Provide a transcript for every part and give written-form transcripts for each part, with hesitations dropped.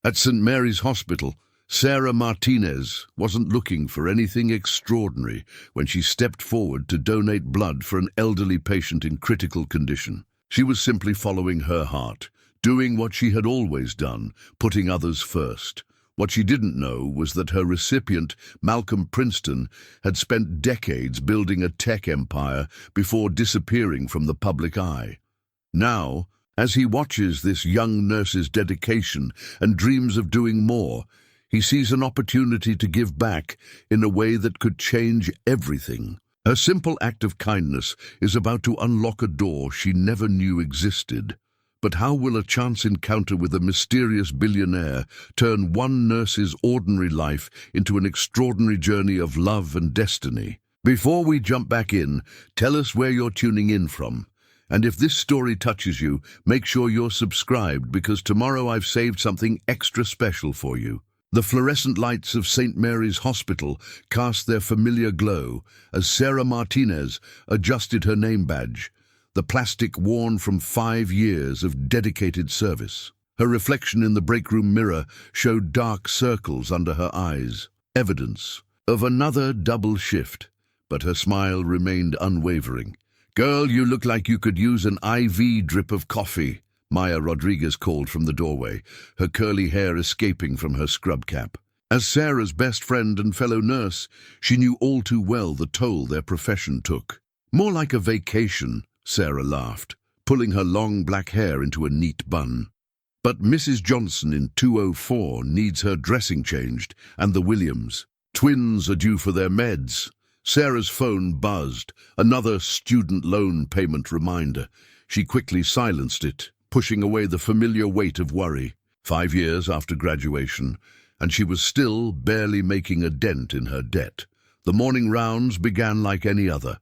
At St. Mary's Hospital, Sarah Martinez wasn't looking for anything extraordinary when she stepped forward to donate blood for an elderly patient in critical condition. She was simply following her heart, doing what she had always done, putting others first. What she didn't know was that her recipient, Malcolm Princeton, had spent decades building a tech empire before disappearing from the public eye. Now, as he watches this young nurse's dedication and dreams of doing more, he sees an opportunity to give back in a way that could change everything. Her simple act of kindness is about to unlock a door she never knew existed. But how will a chance encounter with a mysterious billionaire turn one nurse's ordinary life into an extraordinary journey of love and destiny? Before we jump back in, tell us where you're tuning in from. And if this story touches you, make sure you're subscribed, because tomorrow I've saved something extra special for you. The fluorescent lights of St. Mary's Hospital cast their familiar glow as Sarah Martinez adjusted her name badge, the plastic worn from 5 years of dedicated service. Her reflection in the breakroom mirror showed dark circles under her eyes, evidence of another double shift, but her smile remained unwavering. "Girl, you look like you could use an IV drip of coffee," Maya Rodriguez called from the doorway, her curly hair escaping from her scrub cap. As Sarah's best friend and fellow nurse, she knew all too well the toll their profession took. "More like a vacation," Sarah laughed, pulling her long black hair into a neat bun. "But Mrs. Johnson in 204 needs her dressing changed, and the Williams twins are due for their meds." Sarah's phone buzzed, another student loan payment reminder. She quickly silenced it, pushing away the familiar weight of worry. 5 years after graduation, and she was still barely making a dent in her debt. The morning rounds began like any other.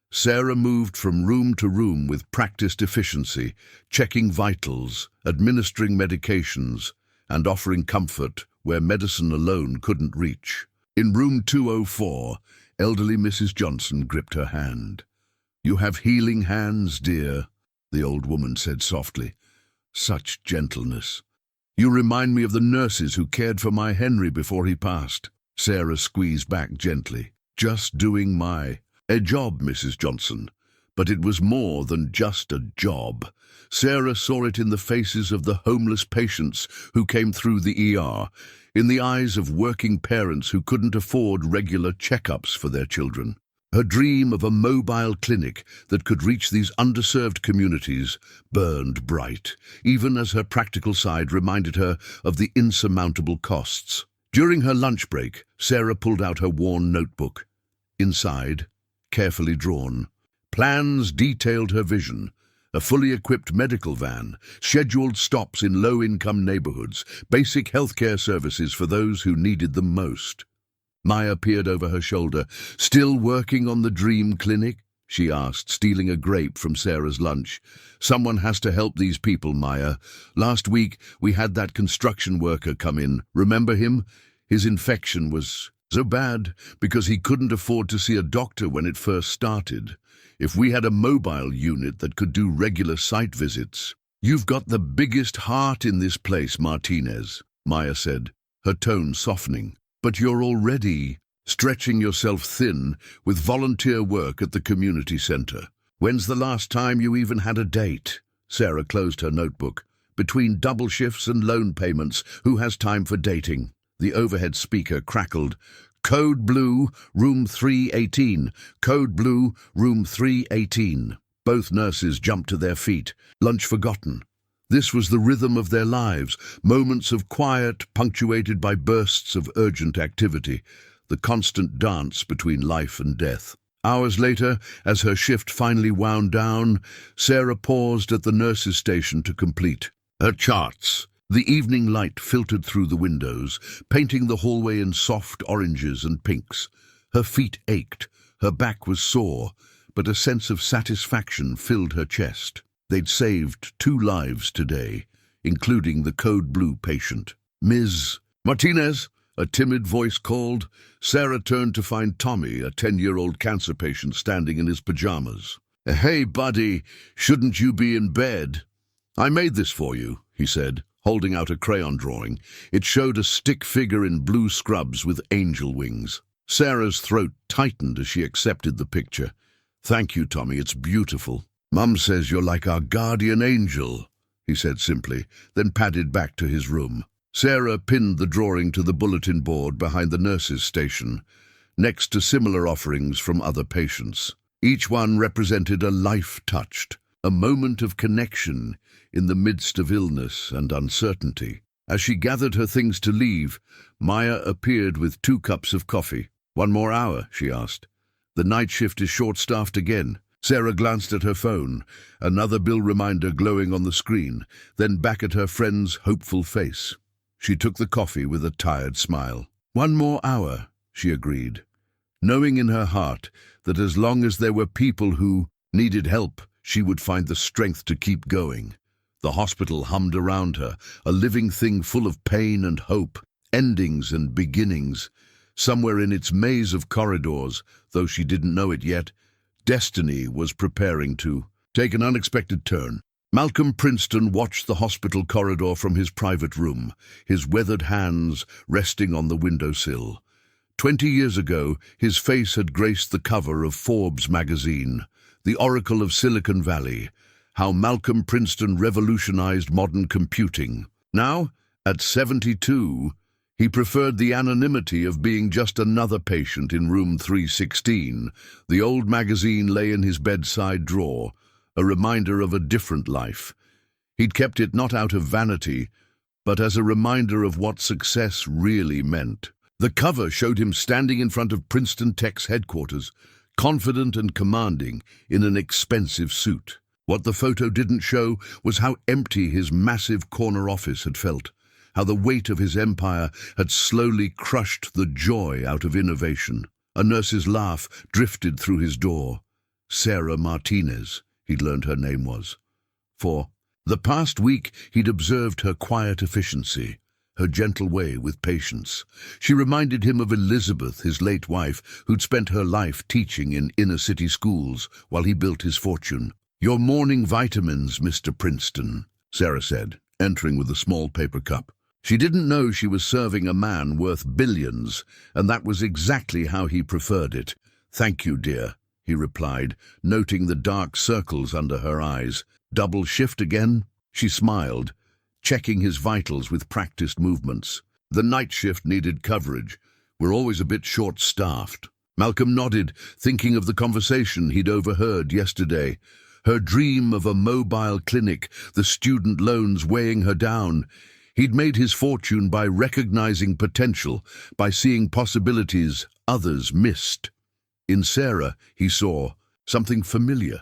Sarah moved from room to room with practiced efficiency, checking vitals, administering medications, and offering comfort where medicine alone couldn't reach. In room 204, elderly Mrs. Johnson gripped her hand. "You have healing hands, dear," the old woman said softly. "Such gentleness. You remind me of the nurses who cared for my Henry before he passed." Sarah squeezed back gently. "Just doing a job, Mrs. Johnson." But it was more than just a job. Sarah saw it in the faces of the homeless patients who came through the ER, in the eyes of working parents who couldn't afford regular checkups for their children. Her dream of a mobile clinic that could reach these underserved communities burned bright, even as her practical side reminded her of the insurmountable costs. During her lunch break, Sarah pulled out her worn notebook. Inside, carefully drawn, plans detailed her vision: a fully equipped medical van, scheduled stops in low-income neighborhoods, basic healthcare services for those who needed them most. Maya peered over her shoulder. "Still working on the dream clinic?" she asked, stealing a grape from Sarah's lunch. "Someone has to help these people, Maya. Last week, we had that construction worker come in. Remember him? His infection was so bad because he couldn't afford to see a doctor when it first started. If we had a mobile unit that could do regular site visits." "You've got the biggest heart in this place, Martinez," Maya said, her tone softening. "But you're already stretching yourself thin with volunteer work at the community center. When's the last time you even had a date?" Sarah closed her notebook. "Between double shifts and loan payments, who has time for dating?" The overhead speaker crackled. "Code Blue, room 318. Code Blue, room 318. Both nurses jumped to their feet, lunch forgotten. This was the rhythm of their lives, moments of quiet punctuated by bursts of urgent activity, the constant dance between life and death. Hours later, as her shift finally wound down, Sarah paused at the nurse's station to complete her charts. The evening light filtered through the windows, painting the hallway in soft oranges and pinks. Her feet ached, her back was sore, but a sense of satisfaction filled her chest. They'd saved 2 lives today, including the Code Blue patient. "Ms. Martinez," a timid voice called. Sarah turned to find Tommy, a 10-year-old cancer patient, standing in his pajamas. "Hey, buddy, shouldn't you be in bed?" "I made this for you," he said, holding out a crayon drawing. It showed a stick figure in blue scrubs with angel wings. Sarah's throat tightened as she accepted the picture. "Thank you, Tommy, it's beautiful." "Mum says you're like our guardian angel," he said simply, then padded back to his room. Sarah pinned the drawing to the bulletin board behind the nurse's station, next to similar offerings from other patients. Each one represented a life touched, a moment of connection in the midst of illness and uncertainty. As she gathered her things to leave, Maya appeared with 2 cups of coffee. "One more hour?" she asked. "The night shift is short-staffed again." Sarah glanced at her phone, another bill reminder glowing on the screen, then back at her friend's hopeful face. She took the coffee with a tired smile. "1 more hour," she agreed, knowing in her heart that as long as there were people who needed help, she would find the strength to keep going. The hospital hummed around her, a living thing full of pain and hope, endings and beginnings. Somewhere in its maze of corridors, though she didn't know it yet, destiny was preparing to take an unexpected turn. Malcolm Princeton watched the hospital corridor from his private room, his weathered hands resting on the windowsill. 20 years ago, his face had graced the cover of Forbes magazine, the oracle of Silicon Valley, how Malcolm Princeton revolutionized modern computing. Now, at 72, he preferred the anonymity of being just another patient in room 316. The old magazine lay in his bedside drawer, a reminder of a different life. He'd kept it not out of vanity, but as a reminder of what success really meant. The cover showed him standing in front of Princeton Tech's headquarters, confident and commanding in an expensive suit. What the photo didn't show was how empty his massive corner office had felt, how the weight of his empire had slowly crushed the joy out of innovation. A nurse's laugh drifted through his door. Sarah Martinez, he'd learned her name was. For the past week, he'd observed her quiet efficiency, her gentle way with patients. She reminded him of Elizabeth, his late wife, who'd spent her life teaching in inner-city schools while he built his fortune. "Your morning vitamins, Mr. Princeton," Sarah said, entering with a small paper cup. She didn't know she was serving a man worth billions, and that was exactly how he preferred it. "Thank you, dear," he replied, noting the dark circles under her eyes. "Double shift again?" She smiled, checking his vitals with practiced movements. "The night shift needed coverage. We're always a bit short-staffed." Malcolm nodded, thinking of the conversation he'd overheard yesterday. Her dream of a mobile clinic, the student loans weighing her down. He'd made his fortune by recognizing potential, by seeing possibilities others missed. In Sarah, he saw something familiar.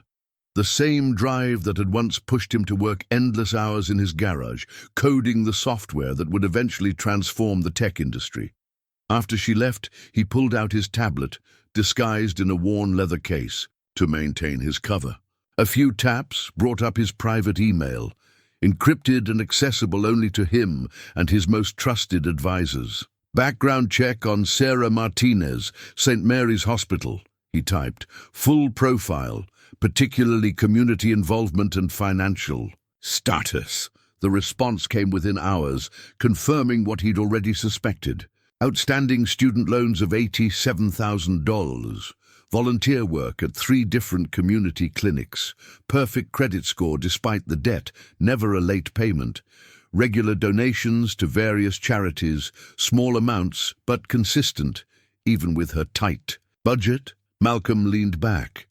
The same drive that had once pushed him to work endless hours in his garage, coding the software that would eventually transform the tech industry. After she left, he pulled out his tablet, disguised in a worn leather case, to maintain his cover. A few taps brought up his private email, encrypted and accessible only to him and his most trusted advisors. "Background check on Sarah Martinez, St. Mary's Hospital," he typed. "Full profile, particularly community involvement and financial status." The response came within hours, confirming what he'd already suspected. Outstanding student loans of $87,000. Volunteer work at 3 different community clinics. Perfect credit score despite the debt, never a late payment. Regular donations to various charities, small amounts but consistent, even with her tight budget. Malcolm leaned back,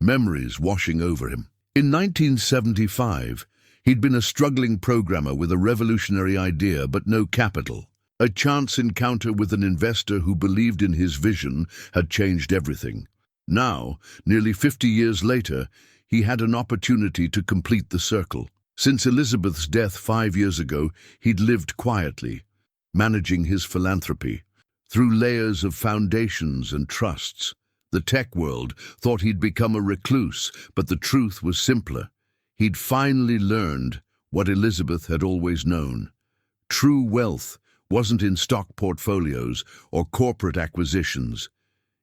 memories washing over him. In 1975, he'd been a struggling programmer with a revolutionary idea but no capital. A chance encounter with an investor who believed in his vision had changed everything. Now, nearly 50 years later, he had an opportunity to complete the circle. Since Elizabeth's death 5 years ago, he'd lived quietly, managing his philanthropy through layers of foundations and trusts. The tech world thought he'd become a recluse, but the truth was simpler. He'd finally learned what Elizabeth had always known. True wealth wasn't in stock portfolios or corporate acquisitions.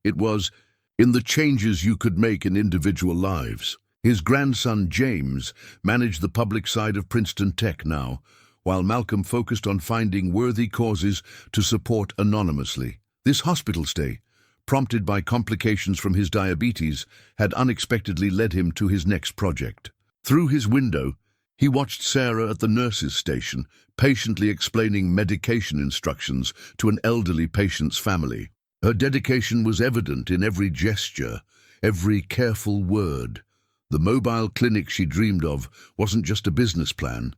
It was in the changes you could make in individual lives. His grandson, James, managed the public side of Princeton Tech now, while Malcolm focused on finding worthy causes to support anonymously. This hospital stay, prompted by complications from his diabetes, had unexpectedly led him to his next project. Through his window, he watched Sarah at the nurse's station, patiently explaining medication instructions to an elderly patient's family. Her dedication was evident in every gesture, every careful word. The mobile clinic she dreamed of wasn't just a business plan.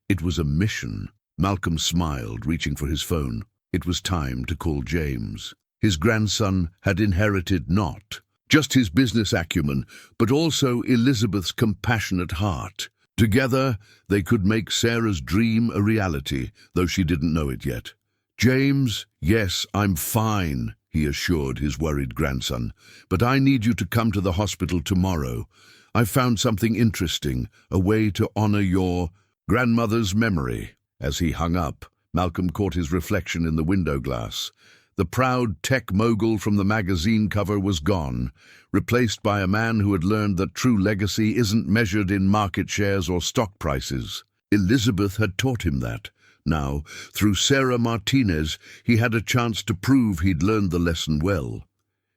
It was a mission. Malcolm smiled, reaching for his phone. It was time to call James. His grandson had inherited not just his business acumen, but also Elizabeth's compassionate heart. Together, they could make Sarah's dream a reality, though she didn't know it yet. "James, yes, I'm fine," he assured his worried grandson, "but I need you to come to the hospital tomorrow. I've found something interesting, a way to honor your grandmother's memory." As he hung up, Malcolm caught his reflection in the window glass. The proud tech mogul from the magazine cover was gone, replaced by a man who had learned that true legacy isn't measured in market shares or stock prices. Elizabeth had taught him that. Now, through Sarah Martinez, he had a chance to prove he'd learned the lesson well.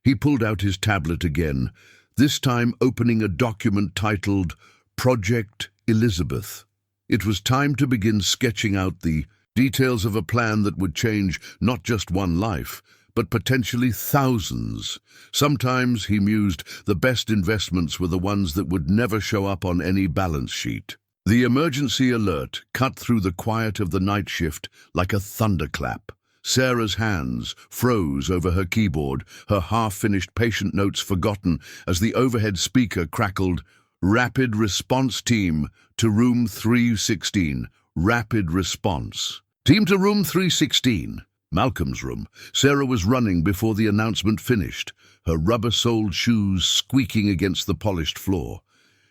He pulled out his tablet again, this time opening a document titled Project Elizabeth. It was time to begin sketching out the details of a plan that would change not just one life, but potentially thousands. Sometimes, he mused, the best investments were the ones that would never show up on any balance sheet. The emergency alert cut through the quiet of the night shift like a thunderclap. Sarah's hands froze over her keyboard, her half-finished patient notes forgotten as the overhead speaker crackled, "Rapid response team to room 316. Rapid response. Team to room 316. Malcolm's room. Sarah was running before the announcement finished, her rubber-soled shoes squeaking against the polished floor.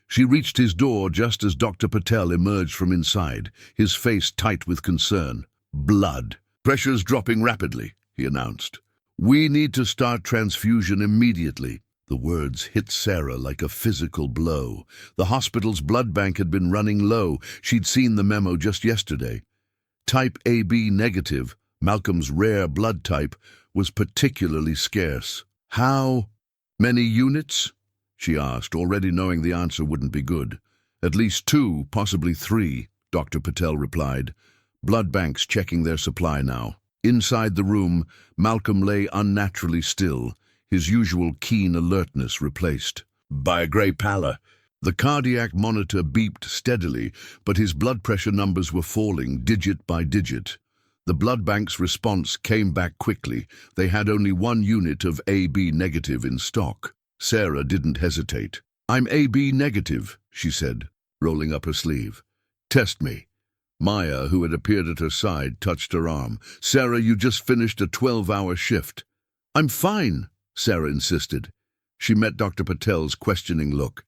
She reached his door just as Dr. Patel emerged from inside, his face tight with concern. "Blood. Pressure's dropping rapidly," he announced. "We need to start transfusion immediately." The words hit Sarah like a physical blow. The hospital's blood bank had been running low. She'd seen the memo just yesterday. Type AB negative, Malcolm's rare blood type, was particularly scarce. "How many units?" she asked, already knowing the answer wouldn't be good. "At least 2, possibly 3, Dr. Patel replied. "Blood banks checking their supply now." Inside the room, Malcolm lay unnaturally still, his usual keen alertness replaced by a grey pallor. The cardiac monitor beeped steadily, but his blood pressure numbers were falling digit by digit. The blood bank's response came back quickly. They had only 1 unit of AB negative in stock. Sarah didn't hesitate. "I'm AB negative," she said, rolling up her sleeve. "Test me." Maya, who had appeared at her side, touched her arm. "Sarah, you just finished a 12-hour shift." "I'm fine," Sarah insisted. She met Dr. Patel's questioning look.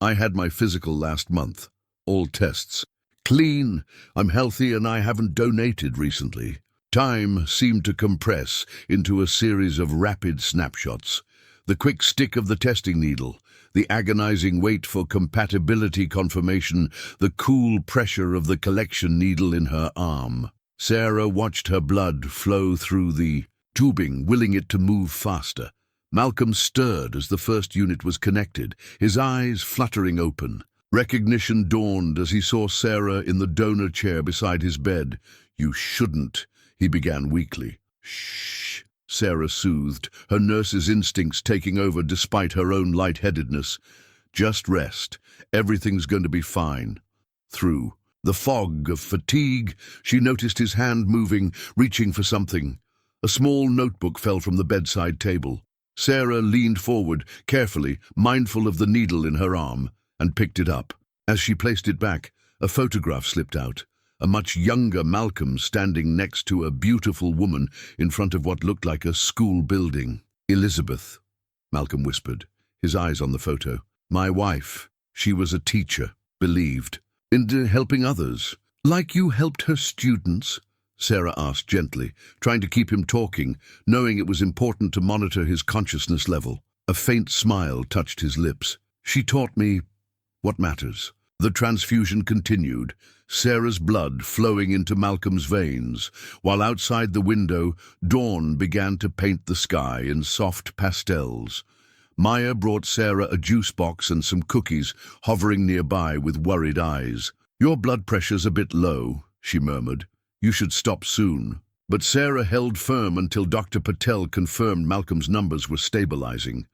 "I had my physical last month. All tests clean. I'm healthy and I haven't donated recently." Time seemed to compress into a series of rapid snapshots. The quick stick of the testing needle, the agonizing wait for compatibility confirmation, the cool pressure of the collection needle in her arm. Sarah watched her blood flow through the tubing, willing it to move faster. Malcolm stirred as the first unit was connected, his eyes fluttering open. Recognition dawned as he saw Sarah in the donor chair beside his bed. "You shouldn't," he began weakly. "Shh," Sarah soothed, her nurse's instincts taking over despite her own lightheadedness. "Just rest. Everything's going to be fine." Through the fog of fatigue, she noticed his hand moving, reaching for something. A small notebook fell from the bedside table. Sarah leaned forward, carefully, mindful of the needle in her arm, and picked it up. As she placed it back, a photograph slipped out. A much younger Malcolm standing next to a beautiful woman in front of what looked like a school building. "Elizabeth," Malcolm whispered, his eyes on the photo. "My wife. She was a teacher, believed, into helping others. Like you helped her students?" Sarah asked gently, trying to keep him talking, knowing it was important to monitor his consciousness level. A faint smile touched his lips. "She taught me what matters. The transfusion continued, Sarah's blood flowing into Malcolm's veins, while outside the window, dawn began to paint the sky in soft pastels. Maya brought Sarah a juice box and some cookies, hovering nearby with worried eyes. "Your blood pressure's a bit low," she murmured. "You should stop soon." But Sarah held firm until Dr. Patel confirmed Malcolm's numbers were stabilizing.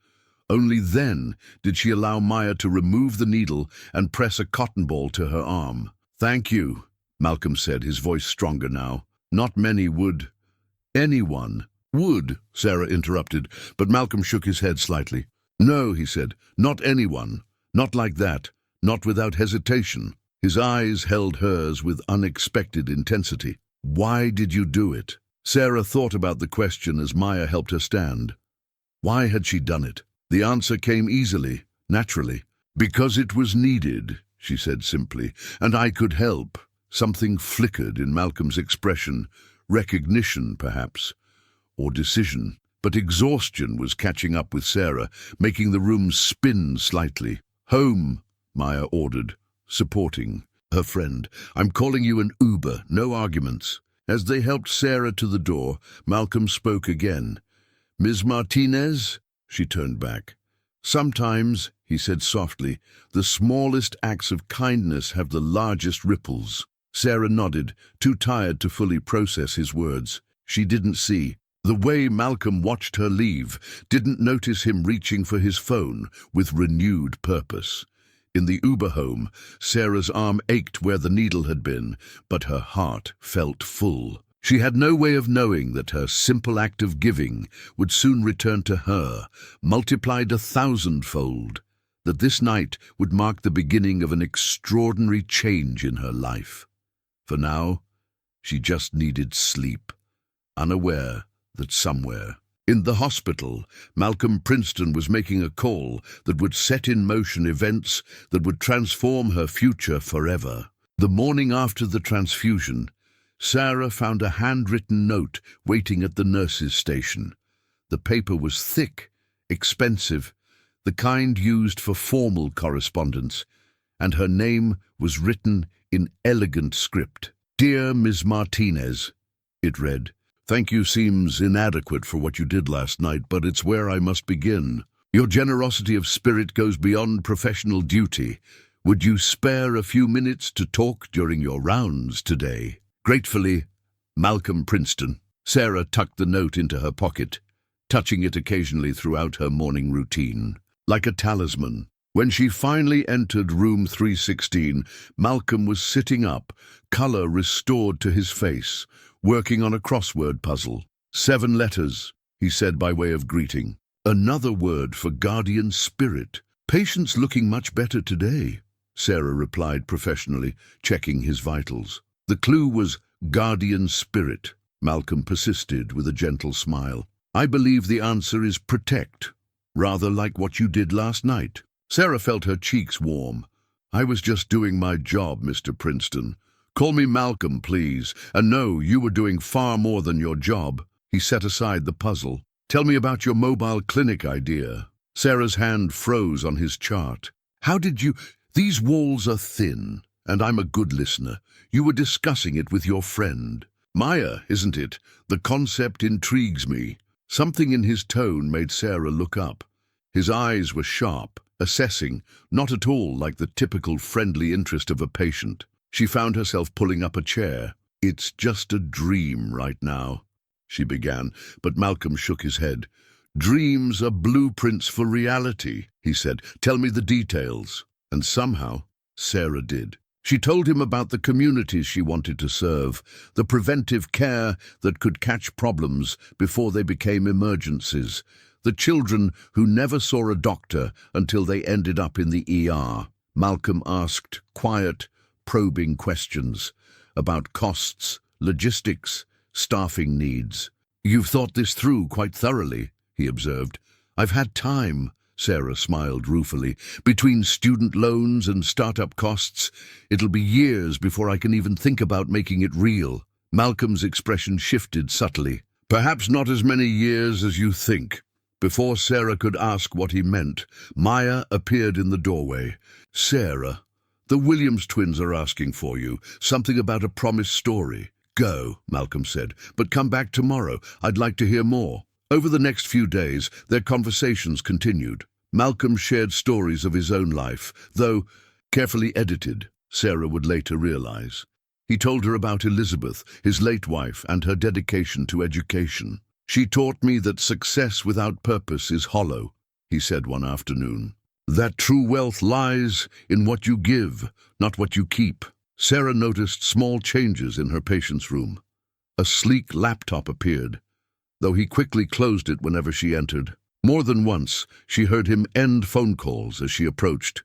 Only then did she allow Maya to remove the needle and press a cotton ball to her arm. "Thank you," Malcolm said, his voice stronger now. "Not many would." "Anyone would," Sarah interrupted, but Malcolm shook his head slightly. "No," he said, "not anyone. Not like that. Not without hesitation." His eyes held hers with unexpected intensity. "Why did you do it?" Sarah thought about the question as Maya helped her stand. Why had she done it? The answer came easily, naturally. "Because it was needed," she said simply, "and I could help." Something flickered in Malcolm's expression, recognition perhaps, or decision. But exhaustion was catching up with Sarah, making the room spin slightly. "Home," Maya ordered, supporting her friend. "I'm calling you an Uber, no arguments." As they helped Sarah to the door, Malcolm spoke again. "Ms. Martinez?" She turned back. "Sometimes," he said softly, "the smallest acts of kindness have the largest ripples." Sarah nodded, too tired to fully process his words. She didn't see. The way Malcolm watched her leave, didn't notice him reaching for his phone with renewed purpose. In the Uber home, Sarah's arm ached where the needle had been, but her heart felt full. She had no way of knowing that her simple act of giving would soon return to her, multiplied 1,000-fold, that this night would mark the beginning of an extraordinary change in her life. For now, she just needed sleep, unaware that somewhere, in the hospital, Malcolm Princeton was making a call that would set in motion events that would transform her future forever. The morning after the transfusion, Sarah found a handwritten note waiting at the nurse's station. The paper was thick, expensive, the kind used for formal correspondence, and her name was written in elegant script. "Dear Ms. Martinez," it read. "Thank you seems inadequate for what you did last night, but it's where I must begin. Your generosity of spirit goes beyond professional duty. Would you spare a few minutes to talk during your rounds today? Gratefully, Malcolm Princeton." Sarah tucked the note into her pocket, touching it occasionally throughout her morning routine, like a talisman. When she finally entered room 316, Malcolm was sitting up, color restored to his face, working on a crossword puzzle. "7 letters, he said by way of greeting. "Another word for guardian spirit." "Patient's looking much better today," Sarah replied professionally, checking his vitals. The clue was guardian spirit. Malcolm persisted with a gentle smile. "I believe the answer is protect, rather like what you did last night." Sarah felt her cheeks warm. "I was just doing my job, Mr. Princeton. Call me Malcolm, please. And no, you were doing far more than your job." He set aside the puzzle. "Tell me about your mobile clinic idea." Sarah's hand froze on his chart. "How did you—" "These walls are thin, and I'm a good listener. You were discussing it with your friend." "Maya, isn't it? The concept intrigues me." Something in his tone made Sarah look up. His eyes were sharp, assessing, not at all like the typical friendly interest of a patient. She found herself pulling up a chair. "It's just a dream right now," she began, but Malcolm shook his head. "Dreams are blueprints for reality," he said. "Tell me the details." And somehow, Sarah did. She told him about the communities she wanted to serve, the preventive care that could catch problems before they became emergencies, the children who never saw a doctor until they ended up in the ER. Malcolm asked quiet, probing questions about costs, logistics, staffing needs. "You've thought this through quite thoroughly," he observed. "I've had time," Sarah smiled ruefully. "Between student loans and startup costs, it'll be years before I can even think about making it real." Malcolm's expression shifted subtly. "Perhaps not as many years as you think." Before Sarah could ask what he meant, Maya appeared in the doorway. "Sarah, The Williams twins are asking for you. Something about a promised story. Go, Malcolm said, but come back tomorrow. I'd like to hear more. Over the next few days, their conversations continued. Malcolm shared stories of his own life, though carefully edited, Sarah would later realize. He told her about Elizabeth, his late wife, and her dedication to education. She taught me that success without purpose is hollow, he said one afternoon. That true wealth lies in what you give, not what you keep. Sarah noticed small changes in her patient's room. A sleek laptop appeared, though he quickly closed it whenever she entered. More than once, she heard him end phone calls as she approached,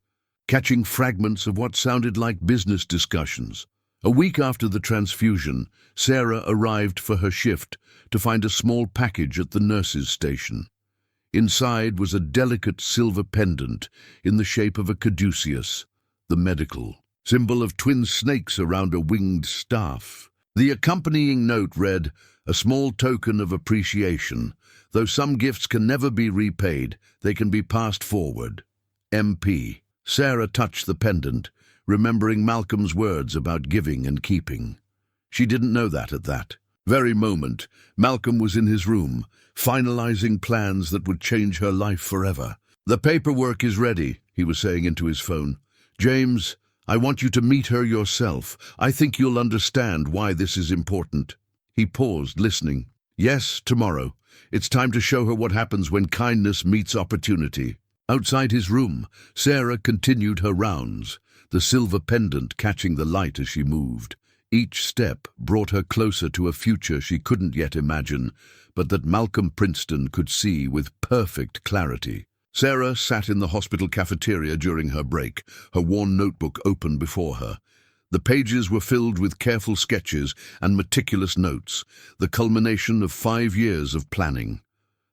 catching fragments of what sounded like business discussions. A week after the transfusion, Sarah arrived for her shift to find a small package at the nurse's station. Inside was a delicate silver pendant in the shape of a caduceus, the medical symbol of twin snakes around a winged staff. The accompanying note read, "A small token of appreciation. Though some gifts can never be repaid, they can be passed forward. MP." Sarah touched the pendant, remembering Malcolm's words about giving and keeping. She didn't know that at that very moment, Malcolm was in his room, finalizing plans that would change her life forever. "The paperwork is ready," he was saying into his phone. "James, I want you to meet her yourself. I think you'll understand why this is important." He paused, listening. "Yes, tomorrow. It's time to show her what happens when kindness meets opportunity." Outside his room, Sarah continued her rounds, the silver pendant catching the light as she moved. Each step brought her closer to a future she couldn't yet imagine, but that Malcolm Princeton could see with perfect clarity. Sarah sat in the hospital cafeteria during her break, her worn notebook open before her. The pages were filled with careful sketches and meticulous notes, the culmination of 5 years of planning.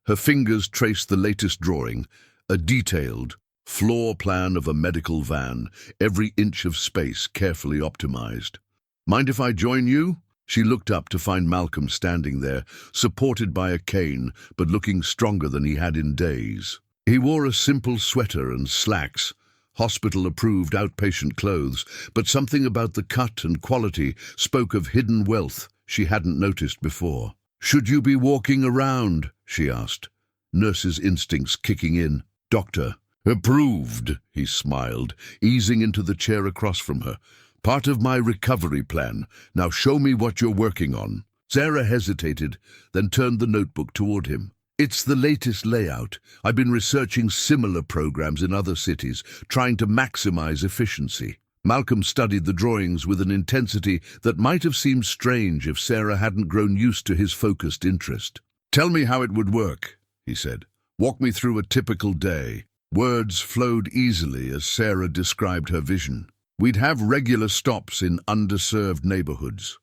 Her fingers traced the latest drawing, a detailed floor plan of a medical van, every inch of space carefully optimized. "Mind if I join you?" She looked up to find Malcolm standing there, supported by a cane, but looking stronger than he had in days. He wore a simple sweater and slacks, hospital-approved outpatient clothes, but something about the cut and quality spoke of hidden wealth she hadn't noticed before. "Should you be walking around?" she asked, nurse's instincts kicking in. "Doctor." "Approved," he smiled, easing into the chair across from her. "Part of my recovery plan. Now show me what you're working on." Sarah hesitated, then turned the notebook toward him. "It's the latest layout. I've been researching similar programs in other cities, trying to maximize efficiency." Malcolm studied the drawings with an intensity that might have seemed strange if Sarah hadn't grown used to his focused interest. "Tell me how it would work," he said. "Walk me through a typical day." Words flowed easily as Sarah described her vision. "We'd have regular stops in underserved neighborhoods.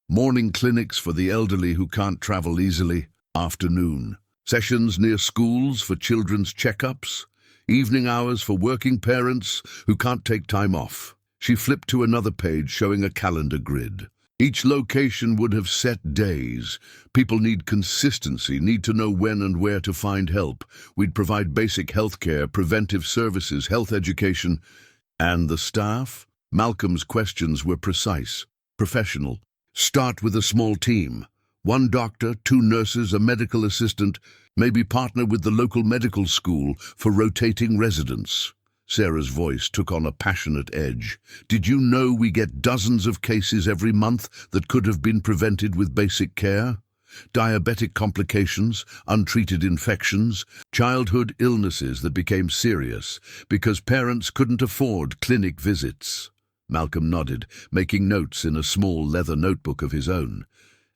Morning clinics for the elderly who can't travel easily. Afternoon. Sessions near schools for children's checkups. Evening hours for working parents who can't take time off." She flipped to another page showing a calendar grid. Each location would have set days. People need consistency, need to know when and where to find help. We'd provide basic health care, preventive services, health education. And the staff? Malcolm's questions were precise, professional. "Start with a small team. 1 doctor, 2 nurses, a medical assistant. Maybe partner with the local medical school for rotating residents." Sarah's voice took on a passionate edge. "Did you know we get dozens of cases every month that could have been prevented with basic care? Diabetic complications, untreated infections, childhood illnesses that became serious because parents couldn't afford clinic visits." Malcolm nodded, making notes in a small leather notebook of his own.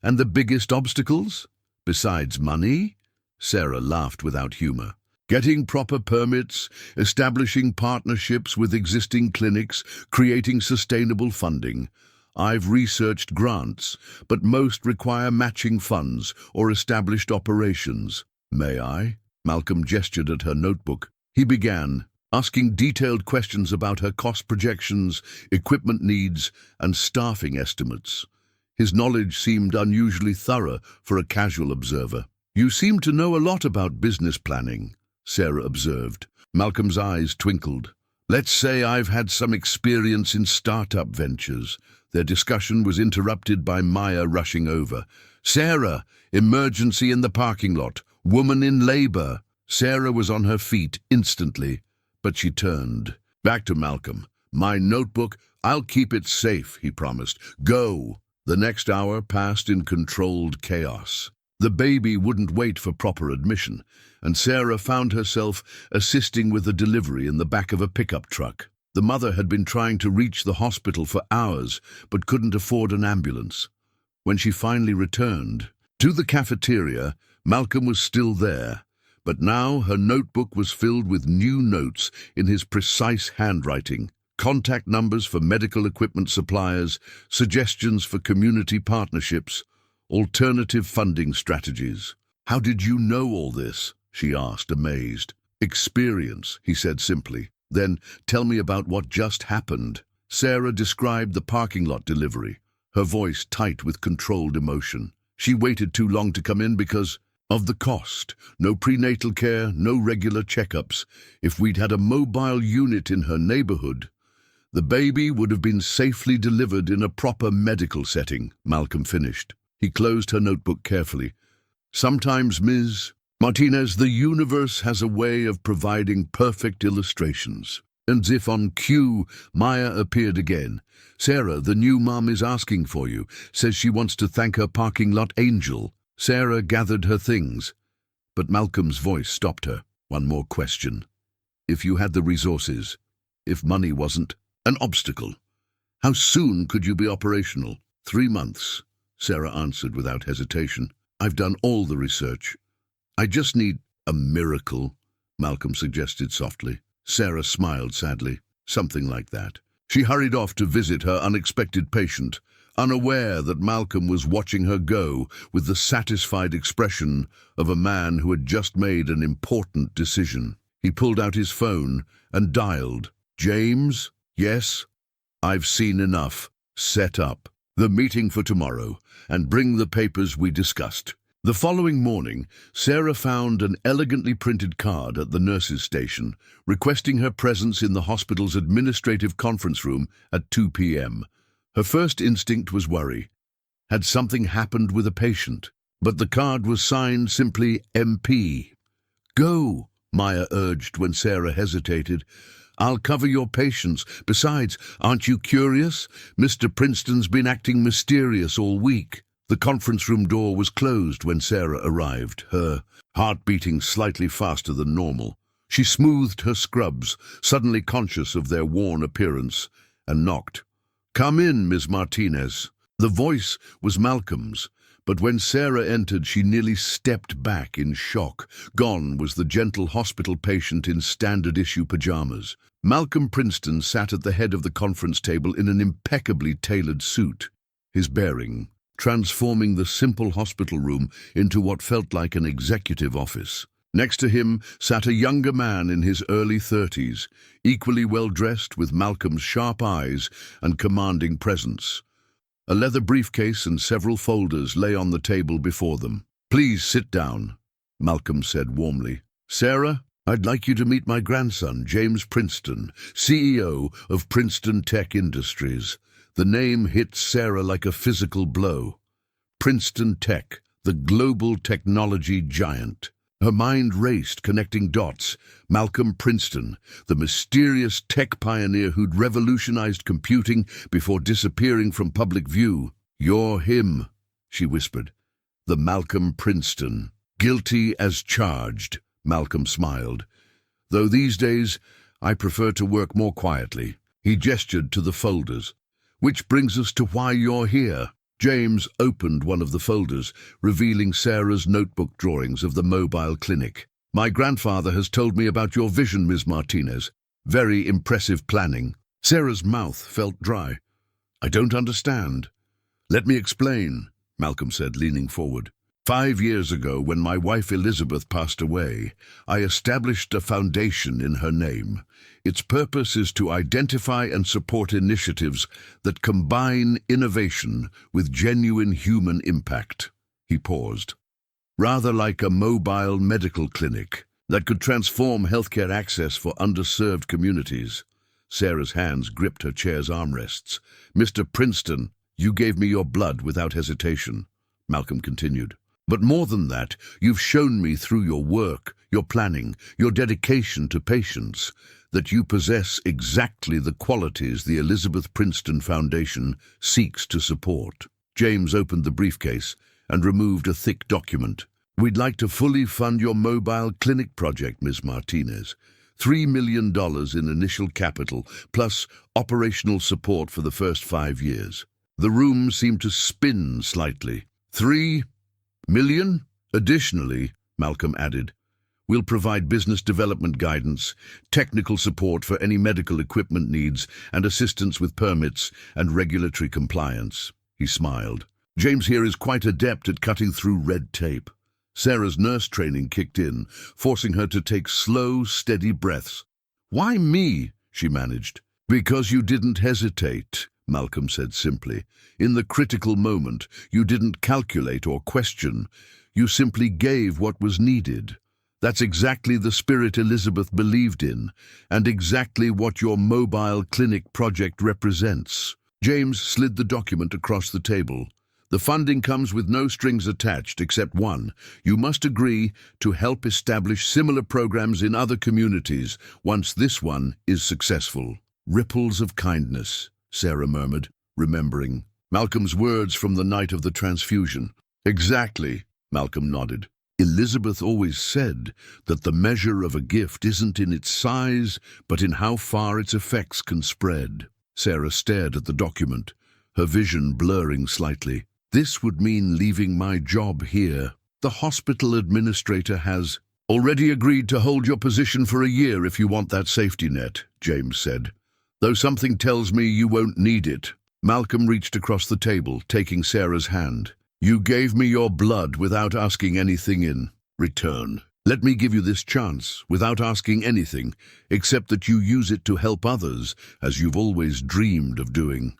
"And the biggest obstacles? Besides money?" Sarah laughed without humor. "Getting proper permits, establishing partnerships with existing clinics, creating sustainable funding. I've researched grants, but most require matching funds or established operations." "May I?" Malcolm gestured at her notebook. He began, asking detailed questions about her cost projections, equipment needs, and staffing estimates. His knowledge seemed unusually thorough for a casual observer. "You seem to know a lot about business planning," Sarah observed. Malcolm's eyes twinkled. Let's say I've had some experience in startup ventures. Their discussion was interrupted by Maya rushing over. Sarah, emergency in the parking lot. Woman in labor. Sarah was on her feet instantly, but she turned. Back to Malcolm. My notebook, I'll keep it safe, he promised. Go. The next hour passed in controlled chaos. The baby wouldn't wait for proper admission, and Sarah found herself assisting with the delivery in the back of a pickup truck. The mother had been trying to reach the hospital for hours, but couldn't afford an ambulance. When she finally returned to the cafeteria, Malcolm was still there, but now her notebook was filled with new notes in his precise handwriting, contact numbers for medical equipment suppliers, suggestions for community partnerships, alternative funding strategies. How did you know all this? She asked, amazed. Experience, he said simply. Then tell me about what just happened. Sarah described the parking lot delivery, her voice tight with controlled emotion. She waited too long to come in because of the cost. No prenatal care, no regular checkups. If we'd had a mobile unit in her neighborhood, the baby would have been safely delivered in a proper medical setting, Malcolm finished. He closed her notebook carefully. Sometimes, Ms. Martinez, the universe has a way of providing perfect illustrations. And if on cue, Maya appeared again. Sarah, the new mom, is asking for you. Says she wants to thank her parking lot angel. Sarah gathered her things, but Malcolm's voice stopped her. One more question. If you had the resources, if money wasn't an obstacle, how soon could you be operational? 3 months, Sarah answered without hesitation. I've done all the research. I just need a miracle, Malcolm suggested softly. Sarah smiled sadly. Something like that. She hurried off to visit her unexpected patient, unaware that Malcolm was watching her go with the satisfied expression of a man who had just made an important decision. He pulled out his phone and dialed. James? Yes? I've seen enough. Set up the meeting for tomorrow and bring the papers we discussed. The following morning, Sarah found an elegantly printed card at the nurse's station, requesting her presence in the hospital's administrative conference room at 2 p.m. Her first instinct was worry. Had something happened with a patient? But the card was signed simply MP. Go, Maya urged when Sarah hesitated. I'll cover your patients. Besides, aren't you curious? Mr. Princeton's been acting mysterious all week. The conference room door was closed when Sarah arrived, her heart beating slightly faster than normal. She smoothed her scrubs, suddenly conscious of their worn appearance, and knocked. Come in, Ms. Martinez. The voice was Malcolm's, but when Sarah entered, she nearly stepped back in shock. Gone was the gentle hospital patient in standard-issue pajamas. Malcolm Princeton sat at the head of the conference table in an impeccably tailored suit. His bearing transforming the simple hospital room into what felt like an executive office. Next to him sat a younger man in his early 30s, equally well-dressed with Malcolm's sharp eyes and commanding presence. A leather briefcase and several folders lay on the table before them. Please sit down, Malcolm said warmly. Sarah, I'd like you to meet my grandson, James Princeton, CEO of Princeton Tech Industries. The name hit Sarah like a physical blow. Princeton Tech, the global technology giant. Her mind raced, connecting dots. Malcolm Princeton, the mysterious tech pioneer who'd revolutionized computing before disappearing from public view. You're him, she whispered. The Malcolm Princeton. Guilty as charged, Malcolm smiled. Though these days, I prefer to work more quietly. He gestured to the folders. Which brings us to why you're here. James opened one of the folders, revealing Sarah's notebook drawings of the mobile clinic. My grandfather has told me about your vision, Ms. Martinez. Very impressive planning. Sarah's mouth felt dry. I don't understand. Let me explain, Malcolm said, leaning forward. 5 years ago, when my wife Elizabeth passed away, I established a foundation in her name. Its purpose is to identify and support initiatives that combine innovation with genuine human impact. He paused. Rather like a mobile medical clinic that could transform healthcare access for underserved communities. Sarah's hands gripped her chair's armrests. "Mr. Princeton, you gave me your blood without hesitation," Malcolm continued. "But more than that, you've shown me through your work, your planning, your dedication to patients, that you possess exactly the qualities the Elizabeth Princeton Foundation seeks to support." James opened the briefcase and removed a thick document. "We'd like to fully fund your mobile clinic project, Ms. Martinez. $3 million in initial capital, plus operational support for the first 5 years." The room seemed to spin slightly. $3 million? Additionally, Malcolm added, "we'll provide business development guidance, technical support for any medical equipment needs, and assistance with permits and regulatory compliance." He smiled. "James here is quite adept at cutting through red tape." Sarah's nurse training kicked in, forcing her to take slow, steady breaths. "Why me?" she managed. "Because you didn't hesitate," Malcolm said simply. "In the critical moment, you didn't calculate or question. You simply gave what was needed. That's exactly the spirit Elizabeth believed in, and exactly what your mobile clinic project represents." James slid the document across the table. "The funding comes with no strings attached except one. You must agree to help establish similar programs in other communities once this one is successful." "Ripples of kindness," Sarah murmured, remembering Malcolm's words from the night of the transfusion. "Exactly," Malcolm nodded. "Elizabeth always said that the measure of a gift isn't in its size, but in how far its effects can spread." Sarah stared at the document, her vision blurring slightly. "This would mean leaving my job here. The hospital administrator has already agreed to hold your position for a year if you want that safety net," James said. "Though something tells me you won't need it." Malcolm reached across the table, taking Sarah's hand. "You gave me your blood without asking anything in return. Let me give you this chance, without asking anything, except that you use it to help others, as you've always dreamed of doing."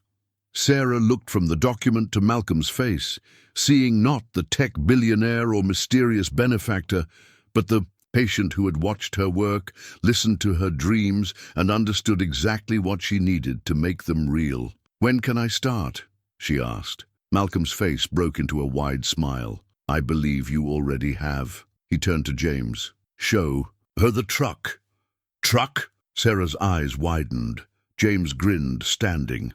Sarah looked from the document to Malcolm's face, seeing not the tech billionaire or mysterious benefactor, but the patient who had watched her work, listened to her dreams, and understood exactly what she needed to make them real. "When can I start?" she asked. Malcolm's face broke into a wide smile. "I believe you already have." He turned to James. "Show her the truck." "Truck?" Sarah's eyes widened. James grinned, standing.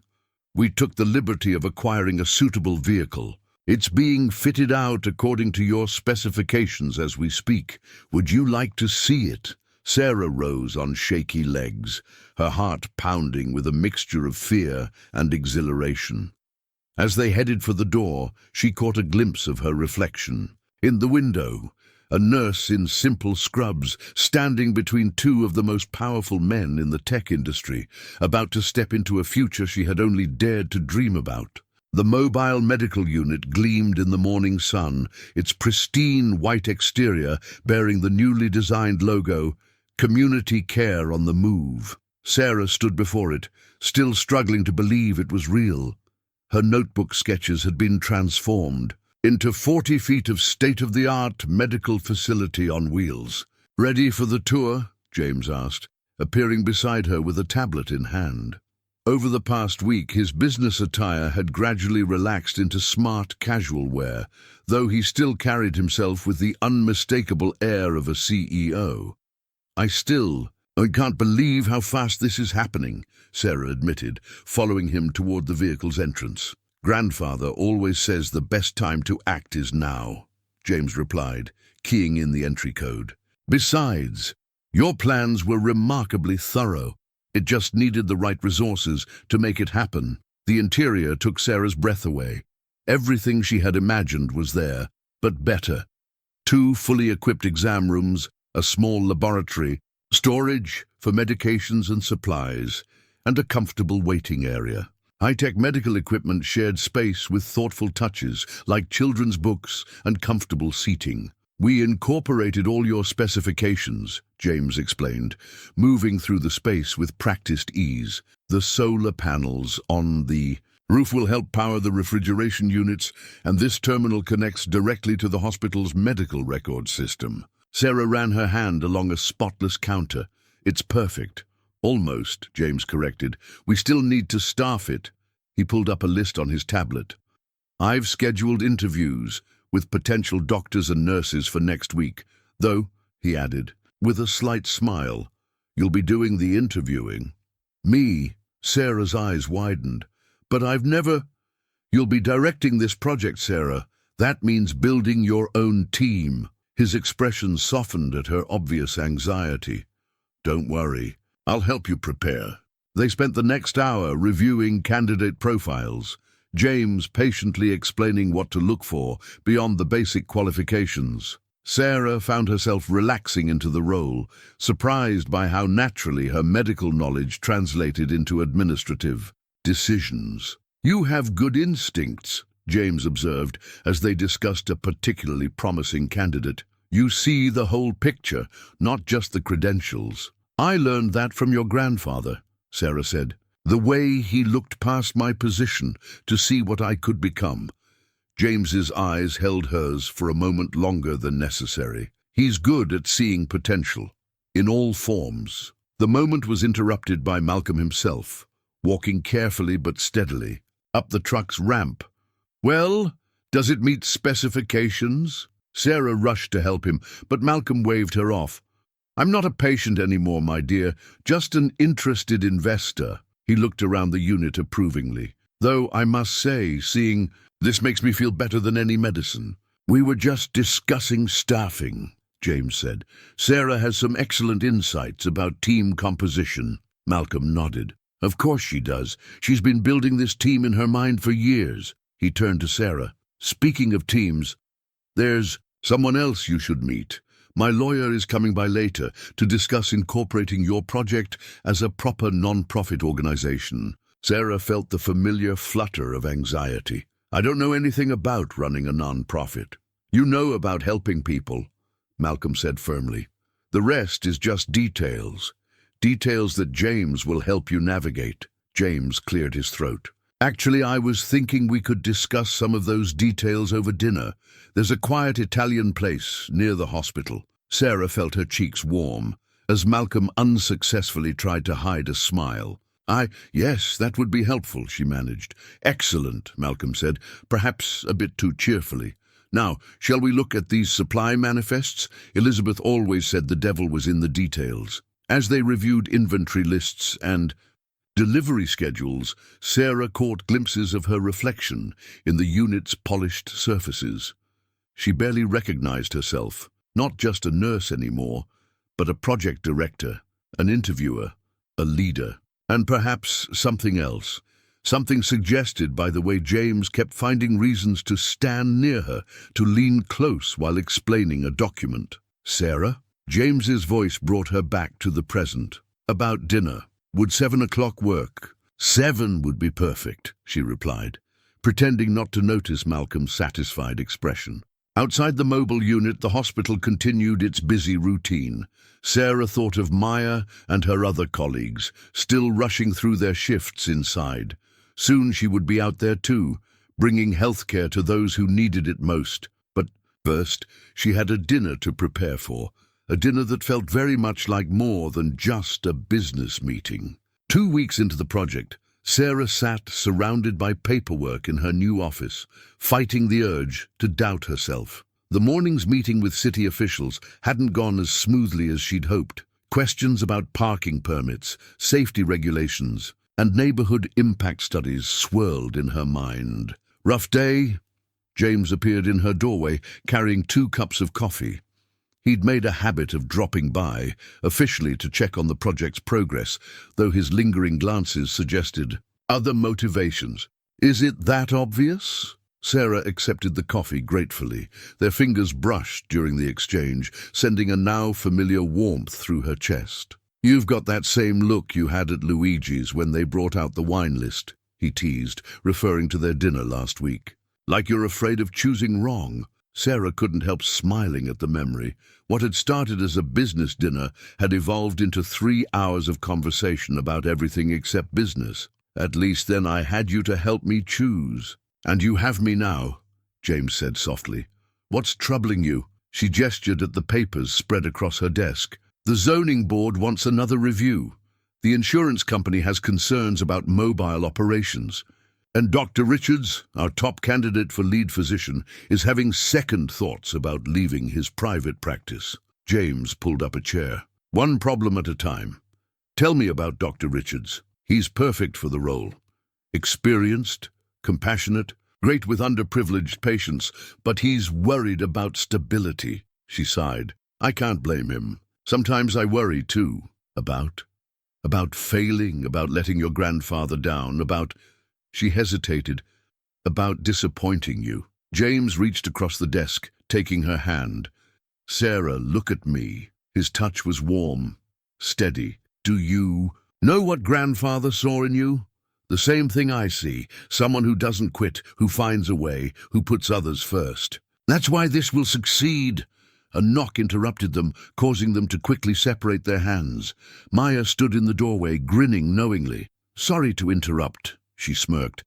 "We took the liberty of acquiring a suitable vehicle. It's being fitted out according to your specifications as we speak. Would you like to see it?" Sarah rose on shaky legs, her heart pounding with a mixture of fear and exhilaration. As they headed for the door, she caught a glimpse of her reflection. In the window, a nurse in simple scrubs, standing between two of the most powerful men in the tech industry, about to step into a future she had only dared to dream about. The mobile medical unit gleamed in the morning sun, its pristine white exterior bearing the newly designed logo, "Community Care on the Move." Sarah stood before it, still struggling to believe it was real. Her notebook sketches had been transformed into 40 feet of state-of-the-art medical facility on wheels. "Ready for the tour?" James asked, appearing beside her with a tablet in hand. Over the past week, his business attire had gradually relaxed into smart casual wear, though he still carried himself with the unmistakable air of a CEO. I can't believe how fast this is happening," Sarah admitted, following him toward the vehicle's entrance. "Grandfather always says the best time to act is now," James replied, keying in the entry code. "Besides, your plans were remarkably thorough. It just needed the right resources to make it happen." The interior took Sarah's breath away. Everything she had imagined was there, but better. 2 fully equipped exam rooms, a small laboratory, storage for medications and supplies, and a comfortable waiting area. High-tech medical equipment shared space with thoughtful touches, like children's books and comfortable seating. "We incorporated all your specifications," James explained, moving through the space with practiced ease. "The solar panels on the roof will help power the refrigeration units, and this terminal connects directly to the hospital's medical record system." Sarah ran her hand along a spotless counter. "It's perfect. Almost, James corrected. We still need to staff it. He pulled up a list on his tablet. I've scheduled interviews with potential doctors and nurses for next week, though, he added, with a slight smile, you'll be doing the interviewing. Me? Sarah's eyes widened. But I've never... You'll be directing this project, Sarah. That means building your own team. His expression softened at her obvious anxiety. Don't worry. I'll help you prepare. They spent the next hour reviewing candidate profiles, James patiently explaining what to look for beyond the basic qualifications. Sarah found herself relaxing into the role, surprised by how naturally her medical knowledge translated into administrative decisions. You have good instincts, James observed as they discussed a particularly promising candidate. You see the whole picture, not just the credentials. I learned that from your grandfather, Sarah said. The way he looked past my position to see what I could become. James's eyes held hers for a moment longer than necessary. He's good at seeing potential, in all forms. The moment was interrupted by Malcolm himself, walking carefully but steadily up the truck's ramp. Well, does it meet specifications? Sarah rushed to help him, but Malcolm waved her off. I'm not a patient anymore, my dear, just an interested investor. He looked around the unit approvingly. Though I must say, seeing this makes me feel better than any medicine. We were just discussing staffing, James said. Sarah has some excellent insights about team composition. Malcolm nodded. Of course she does. She's been building this team in her mind for years. He turned to Sarah. Speaking of teams, there's someone else you should meet. My lawyer is coming by later to discuss incorporating your project as a proper non-profit organization. Sarah felt the familiar flutter of anxiety. I don't know anything about running a non-profit. You know about helping people, Malcolm said firmly. The rest is just details. Details that James will help you navigate. James cleared his throat. Actually, I was thinking we could discuss some of those details over dinner. There's a quiet Italian place near the hospital. Sarah felt her cheeks warm, as Malcolm unsuccessfully tried to hide a smile. Yes, that would be helpful, she managed. Excellent, Malcolm said, perhaps a bit too cheerfully. Now, shall we look at these supply manifests? Elizabeth always said the devil was in the details. As they reviewed inventory lists and delivery schedules, Sarah caught glimpses of her reflection in the unit's polished surfaces. She barely recognized herself, not just a nurse anymore, but a project director, an interviewer, a leader, and perhaps something else. Something suggested by the way James kept finding reasons to stand near her, to lean close while explaining a document. Sarah? James's voice brought her back to the present. About dinner. Would 7 o'clock work? 7 would be perfect, she replied, pretending not to notice Malcolm's satisfied expression. Outside the mobile unit, the hospital continued its busy routine. Sarah thought of Maya and her other colleagues, still rushing through their shifts inside. Soon she would be out there too, bringing healthcare to those who needed it most. But first, she had a dinner to prepare for, a dinner that felt very much like more than just a business meeting. 2 weeks into the project, Sarah sat surrounded by paperwork in her new office, fighting the urge to doubt herself. The morning's meeting with city officials hadn't gone as smoothly as she'd hoped. Questions about parking permits, safety regulations, and neighborhood impact studies swirled in her mind. Rough day? James appeared in her doorway, carrying 2 cups of coffee. He'd made a habit of dropping by, officially to check on the project's progress, though his lingering glances suggested other motivations. Is it that obvious? Sarah accepted the coffee gratefully. Their fingers brushed during the exchange, sending a now familiar warmth through her chest. You've got that same look you had at Luigi's when they brought out the wine list, he teased, referring to their dinner last week. Like you're afraid of choosing wrong. Sarah couldn't help smiling at the memory. What had started as a business dinner had evolved into 3 hours of conversation about everything except business. At least then I had you to help me choose. And you have me now, James said softly. What's troubling you? She gestured at the papers spread across her desk. The zoning board wants another review. The insurance company has concerns about mobile operations. And Dr. Richards, our top candidate for lead physician, is having second thoughts about leaving his private practice. James pulled up a chair. One problem at a time. Tell me about Dr. Richards. He's perfect for the role. Experienced, compassionate, great with underprivileged patients, but he's worried about stability. She sighed. I can't blame him. Sometimes I worry too. About failing, about letting your grandfather down, about... She hesitated. About disappointing you. James reached across the desk, taking her hand. Sarah, look at me. His touch was warm, steady. Do you know what grandfather saw in you? The same thing I see. Someone who doesn't quit, who finds a way, who puts others first. That's why this will succeed. A knock interrupted them, causing them to quickly separate their hands. Maya stood in the doorway, grinning knowingly. Sorry to interrupt, she smirked.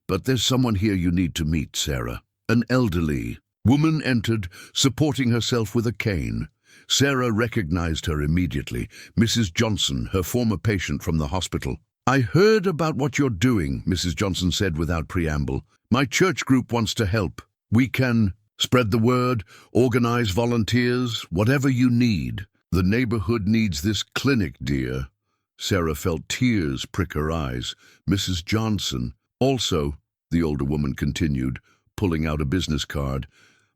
But there's someone here you need to meet, Sarah. An elderly woman entered, supporting herself with a cane. Sarah recognized her immediately. Mrs. Johnson, her former patient from the hospital. I heard about what you're doing, Mrs. Johnson said without preamble. My church group wants to help. We can spread the word, organize volunteers, whatever you need. The neighborhood needs this clinic, dear. Sarah felt tears prick her eyes. Mrs. Johnson. Also, the older woman continued, pulling out a business card.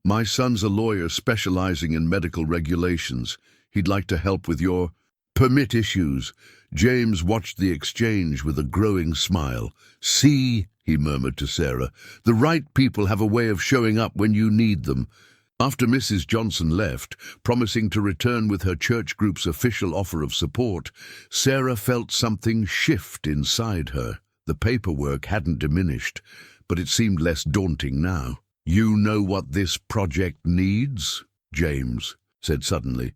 My son's a lawyer specializing in medical regulations. He'd like to help with your permit issues. James watched the exchange with a growing smile. See, he murmured to Sarah, the right people have a way of showing up when you need them. After Mrs. Johnson left, promising to return with her church group's official offer of support, Sarah felt something shift inside her. The paperwork hadn't diminished, but it seemed less daunting now. You know what this project needs? James said suddenly.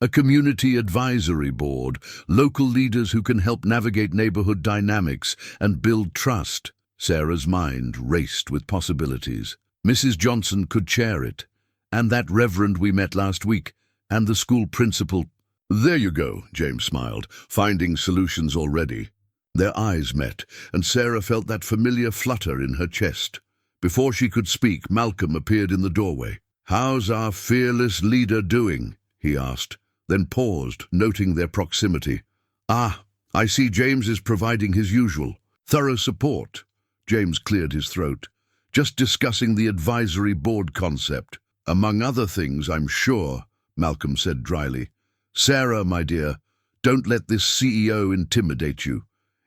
A community advisory board, local leaders who can help navigate neighborhood dynamics and build trust. Sarah's mind raced with possibilities. Mrs. Johnson could chair it, and that reverend we met last week, and the school principal. There you go, James smiled, finding solutions already. Their eyes met, and Sarah felt that familiar flutter in her chest. Before she could speak, Malcolm appeared in the doorway. How's our fearless leader doing? He asked, then paused, noting their proximity. Ah, I see James is providing his usual thorough support. James cleared his throat. Just discussing the advisory board concept. Among other things, I'm sure, Malcolm said dryly. Sarah, my dear, don't let this CEO intimidate you.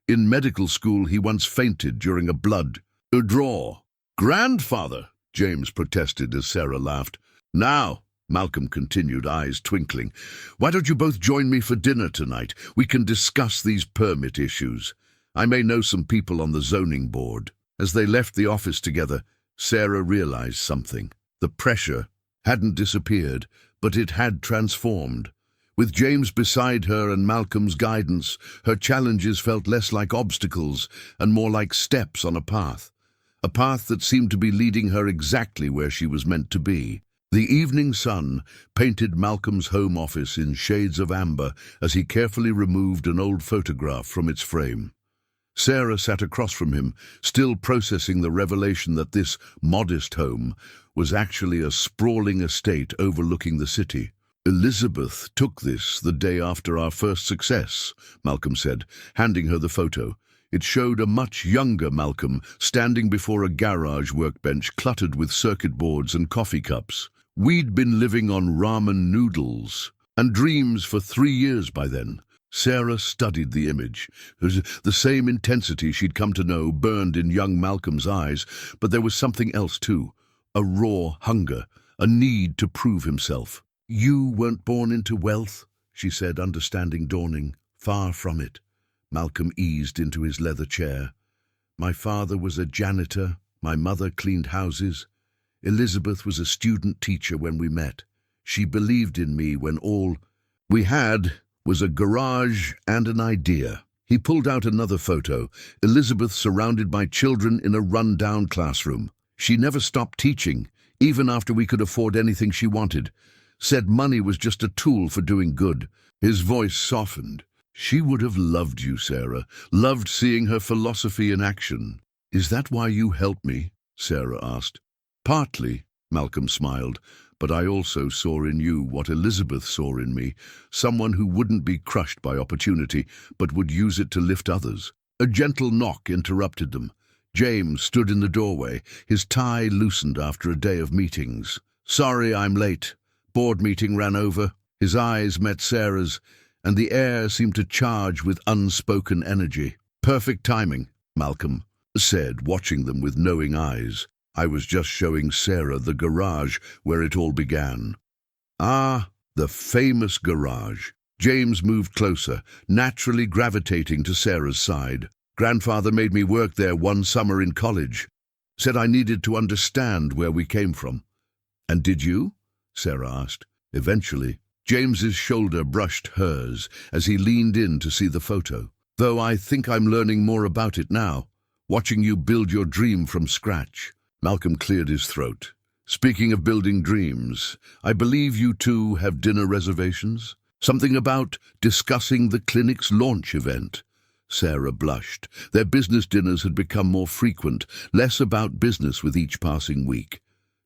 In medical school, he once fainted during a blood draw. Grandfather, James protested as Sarah laughed. Now, Malcolm continued, eyes twinkling, why don't you both join me for dinner tonight? We can discuss these permit issues. I may know some people on the zoning board. As they left the office together, Sarah realized something. The pressure hadn't disappeared, but it had transformed. With James beside her and Malcolm's guidance, her challenges felt less like obstacles and more like steps on a path that seemed to be leading her exactly where she was meant to be. The evening sun painted Malcolm's home office in shades of amber as he carefully removed an old photograph from its frame. Sarah sat across from him, still processing the revelation that this modest home was actually a sprawling estate overlooking the city. Elizabeth took this the day after our first success, Malcolm said, handing her the photo. It showed a much younger Malcolm standing before a garage workbench cluttered with circuit boards and coffee cups. We'd been living on ramen noodles and dreams for 3 years by then. Sarah studied the image. The same intensity she'd come to know burned in young Malcolm's eyes, but there was something else too. A raw hunger, a need to prove himself. You weren't born into wealth, she said, understanding dawning. Far from it. Malcolm eased into his leather chair. My father was a janitor, my mother cleaned houses. Elizabeth was a student teacher when we met. She believed in me when all we had was a garage and an idea. He pulled out another photo, Elizabeth surrounded by children in a run-down classroom. She never stopped teaching, even after we could afford anything she wanted. Said money was just a tool for doing good. His voice softened. She would have loved you, Sarah, loved seeing her philosophy in action. Is that why you helped me? Sarah asked. Partly, Malcolm smiled, but I also saw in you what Elizabeth saw in me, someone who wouldn't be crushed by opportunity, but would use it to lift others. A gentle knock interrupted them. James stood in the doorway, his tie loosened after a day of meetings. Sorry I'm late. Board meeting ran over. His eyes met Sarah's, and the air seemed to charge with unspoken energy. Perfect timing, Malcolm said, watching them with knowing eyes. I was just showing Sarah the garage where it all began. Ah, the famous garage. James moved closer, naturally gravitating to Sarah's side. Grandfather made me work there one summer in college. Said I needed to understand where we came from. And did you? Sarah asked. Eventually. James's shoulder brushed hers as he leaned in to see the photo. Though I think I'm learning more about it now, watching you build your dream from scratch. Malcolm cleared his throat. Speaking of building dreams, I believe you two have dinner reservations? Something about discussing the clinic's launch event. Sarah blushed. Their business dinners had become more frequent, less about business with each passing week.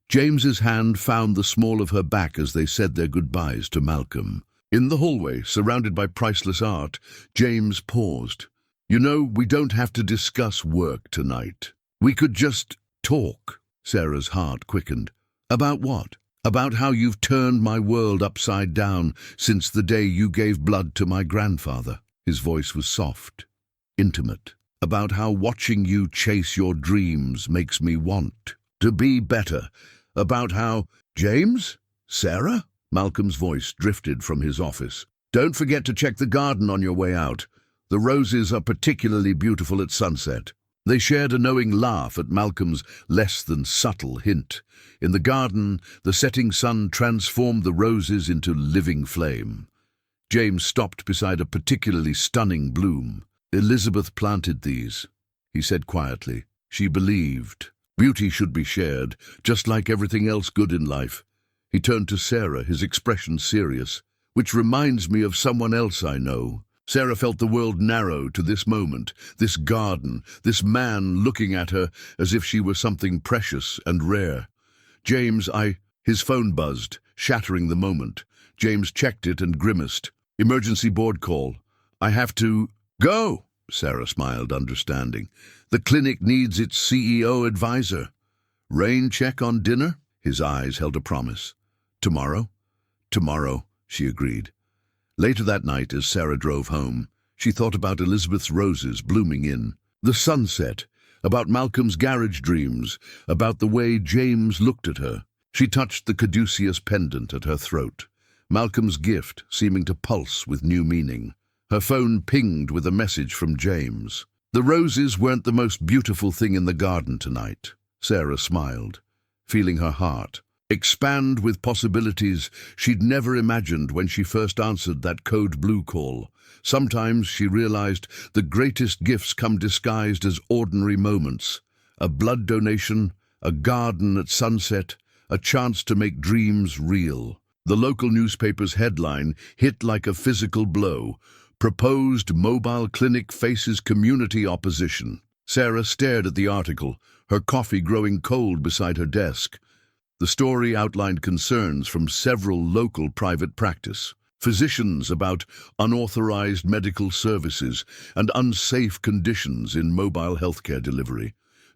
James's hand found the small of her back as they said their goodbyes to Malcolm. In the hallway, surrounded by priceless art, James paused. You know, we don't have to discuss work tonight. We could just talk. Sarah's heart quickened. About what? About how you've turned my world upside down since the day you gave blood to my grandfather. His voice was soft, intimate. About how watching you chase your dreams makes me want to be better. About how... James? Sarah? Malcolm's voice drifted from his office. Don't forget to check the garden on your way out. The roses are particularly beautiful at sunset. They shared a knowing laugh at Malcolm's less than subtle hint. In the garden, the setting sun transformed the roses into living flame. James stopped beside a particularly stunning bloom. Elizabeth planted these, he said quietly. She believed beauty should be shared, just like everything else good in life. He turned to Sarah, his expression serious. Which reminds me of someone else I know. Sarah felt the world narrow to this moment, this garden, this man looking at her as if she were something precious and rare. His phone buzzed, shattering the moment. James checked it and grimaced. Emergency board call. I have to go, Sarah smiled, understanding. The clinic needs its CEO advisor. Rain check on dinner? His eyes held a promise. Tomorrow? Tomorrow, she agreed. Later that night, as Sarah drove home, she thought about Elizabeth's roses blooming in the sunset, about Malcolm's garage dreams, about the way James looked at her. She touched the caduceus pendant at her throat, Malcolm's gift seeming to pulse with new meaning. Her phone pinged with a message from James. The roses weren't the most beautiful thing in the garden tonight. Sarah smiled, feeling her heart expand with possibilities she'd never imagined when she first answered that code blue call. Sometimes, she realized, the greatest gifts come disguised as ordinary moments. A blood donation, a garden at sunset, a chance to make dreams real. The local newspaper's headline hit like a physical blow. Proposed mobile clinic faces community opposition. Sarah stared at the article, her coffee growing cold beside her desk. The story outlined concerns from several local private practice physicians about unauthorized medical services and unsafe conditions in mobile healthcare delivery.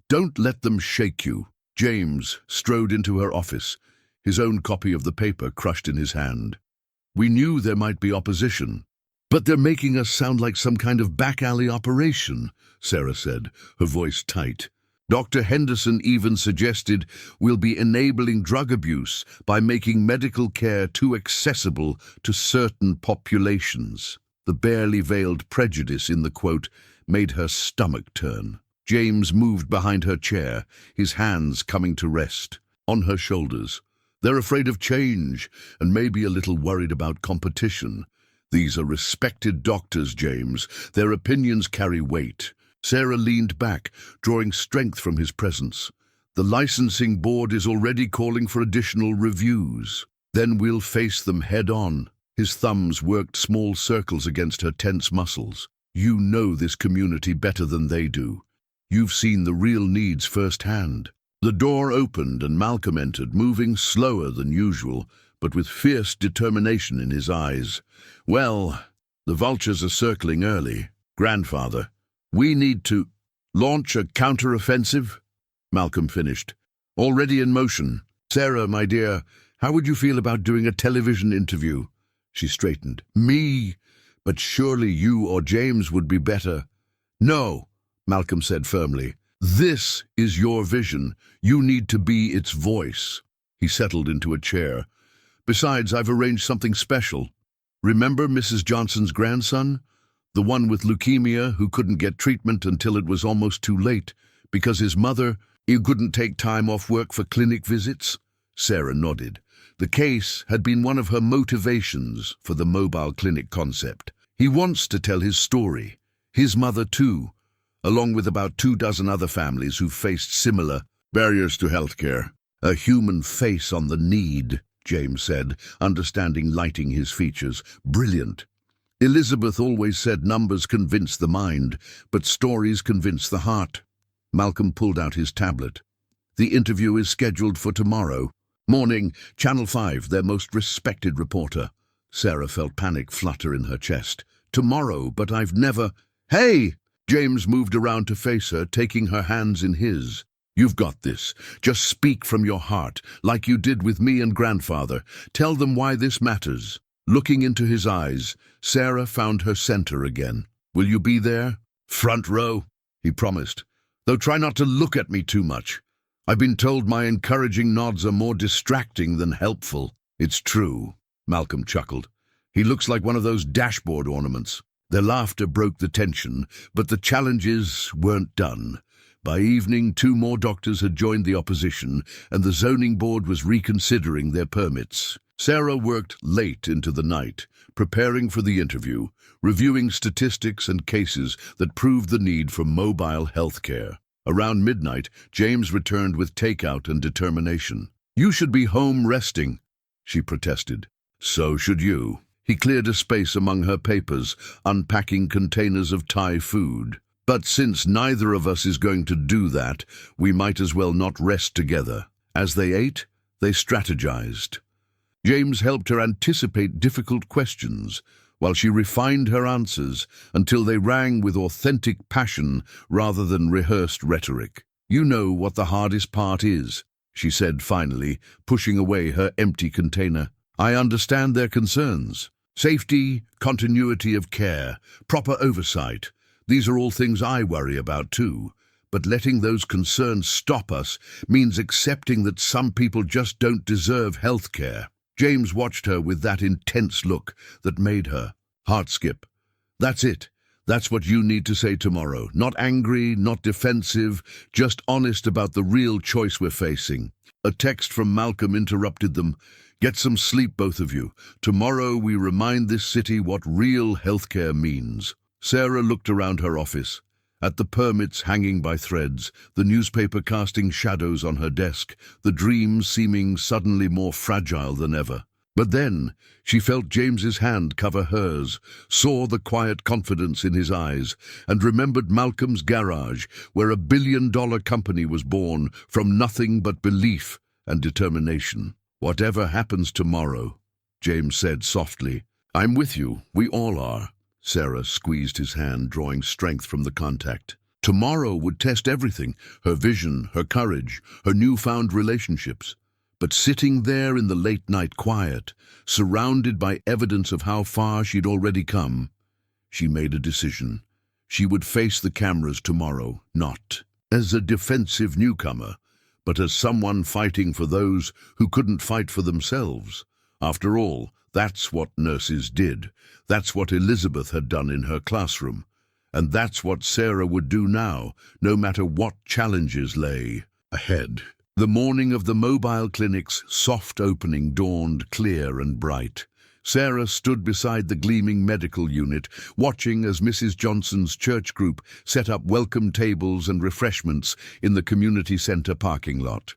Don't let them shake you. James strode into her office, his own copy of the paper crushed in his hand. We knew there might be opposition. But they're making us sound like some kind of back-alley operation, Sarah said, her voice tight. Dr. Henderson even suggested we'll be enabling drug abuse by making medical care too accessible to certain populations. The barely veiled prejudice in the quote made her stomach turn. James moved behind her chair, his hands coming to rest on her shoulders. They're afraid of change and maybe a little worried about competition. These are respected doctors, James. Their opinions carry weight. Sarah leaned back, drawing strength from his presence. The licensing board is already calling for additional reviews. Then we'll face them head on. His thumbs worked small circles against her tense muscles. You know this community better than they do. You've seen the real needs firsthand. The door opened and Malcolm entered, moving slower than usual, but with fierce determination in his eyes. Well, the vultures are circling early. Grandfather, we need to launch a counter-offensive? Malcolm finished. Already in motion. Sarah, my dear, how would you feel about doing a television interview? She straightened. Me? But surely you or James would be better. No, Malcolm said firmly. This is your vision. You need to be its voice. He settled into a chair. Besides, I've arranged something special. Remember Mrs. Johnson's grandson? The one with leukemia who couldn't get treatment until it was almost too late because his mother, he couldn't take time off work for clinic visits? Sarah nodded. The case had been one of her motivations for the mobile clinic concept. He wants to tell his story. His mother too, along with about 24 other families who faced similar barriers to healthcare. A human face on the need, James said, understanding lighting his features. Brilliant. Elizabeth always said numbers convince the mind, but stories convince the heart. Malcolm pulled out his tablet. The interview is scheduled for tomorrow. Morning, Channel 5, their most respected reporter. Sarah felt panic flutter in her chest. Tomorrow, but I've never... Hey! James moved around to face her, taking her hands in his. You've got this. Just speak from your heart, like you did with me and Grandfather. Tell them why this matters. Looking into his eyes, Sarah found her center again. Will you be there? Front row, he promised. Though try not to look at me too much. I've been told my encouraging nods are more distracting than helpful. It's true, Malcolm chuckled. He looks like one of those dashboard ornaments. Their laughter broke the tension, but the challenges weren't done. By evening, 2 more doctors had joined the opposition, and the zoning board was reconsidering their permits. Sarah worked late into the night, preparing for the interview, reviewing statistics and cases that proved the need for mobile health care. Around midnight, James returned with takeout and determination. You should be home resting, she protested. So should you. He cleared a space among her papers, unpacking containers of Thai food. But since neither of us is going to do that, we might as well not rest together. As they ate, they strategized. James helped her anticipate difficult questions, while she refined her answers until they rang with authentic passion rather than rehearsed rhetoric. You know what the hardest part is, she said finally, pushing away her empty container. I understand their concerns. Safety, continuity of care, proper oversight. These are all things I worry about too. But letting those concerns stop us means accepting that some people just don't deserve health care. James watched her with that intense look that made her heart skip. That's it. That's what you need to say tomorrow. Not angry, not defensive, just honest about the real choice we're facing. A text from Malcolm interrupted them. Get some sleep, both of you. Tomorrow we remind this city what real healthcare means. Sarah looked around her office, at the permits hanging by threads, the newspaper casting shadows on her desk, the dream seeming suddenly more fragile than ever. But then she felt James's hand cover hers, saw the quiet confidence in his eyes, and remembered Malcolm's garage, where $1 billion company was born from nothing but belief and determination. Whatever happens tomorrow, James said softly, I'm with you, we all are. Sarah squeezed his hand, drawing strength from the contact. Tomorrow would test everything, her vision, her courage, her newfound relationships. But sitting there in the late-night quiet, surrounded by evidence of how far she'd already come, she made a decision. She would face the cameras tomorrow, not as a defensive newcomer, but as someone fighting for those who couldn't fight for themselves. After all, that's what nurses did. That's what Elizabeth had done in her classroom. And that's what Sarah would do now, no matter what challenges lay ahead. The morning of the mobile clinic's soft opening dawned clear and bright. Sarah stood beside the gleaming medical unit, watching as Mrs. Johnson's church group set up welcome tables and refreshments in the community center parking lot.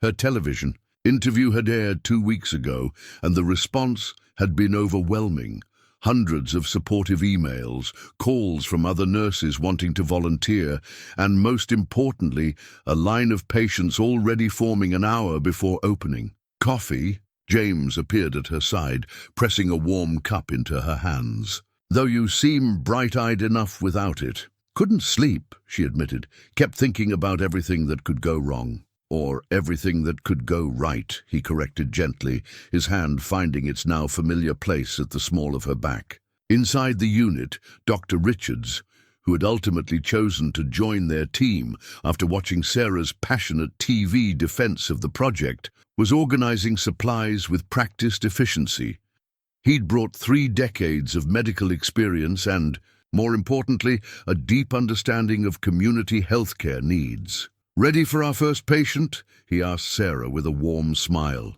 Her television, Interview had aired 2 weeks ago, and the response had been overwhelming. Hundreds of supportive emails, calls from other nurses wanting to volunteer, and most importantly, a line of patients already forming an hour before opening. Coffee? James appeared at her side, pressing a warm cup into her hands. Though you seem bright-eyed enough without it. Couldn't sleep, she admitted. Kept thinking about everything that could go wrong. Or everything that could go right, he corrected gently, his hand finding its now familiar place at the small of her back. Inside the unit, Dr. Richards, who had ultimately chosen to join their team after watching Sarah's passionate TV defense of the project, was organizing supplies with practiced efficiency. He'd brought 3 decades of medical experience and, more importantly, a deep understanding of community healthcare needs. "Ready for our first patient?" he asked Sarah with a warm smile.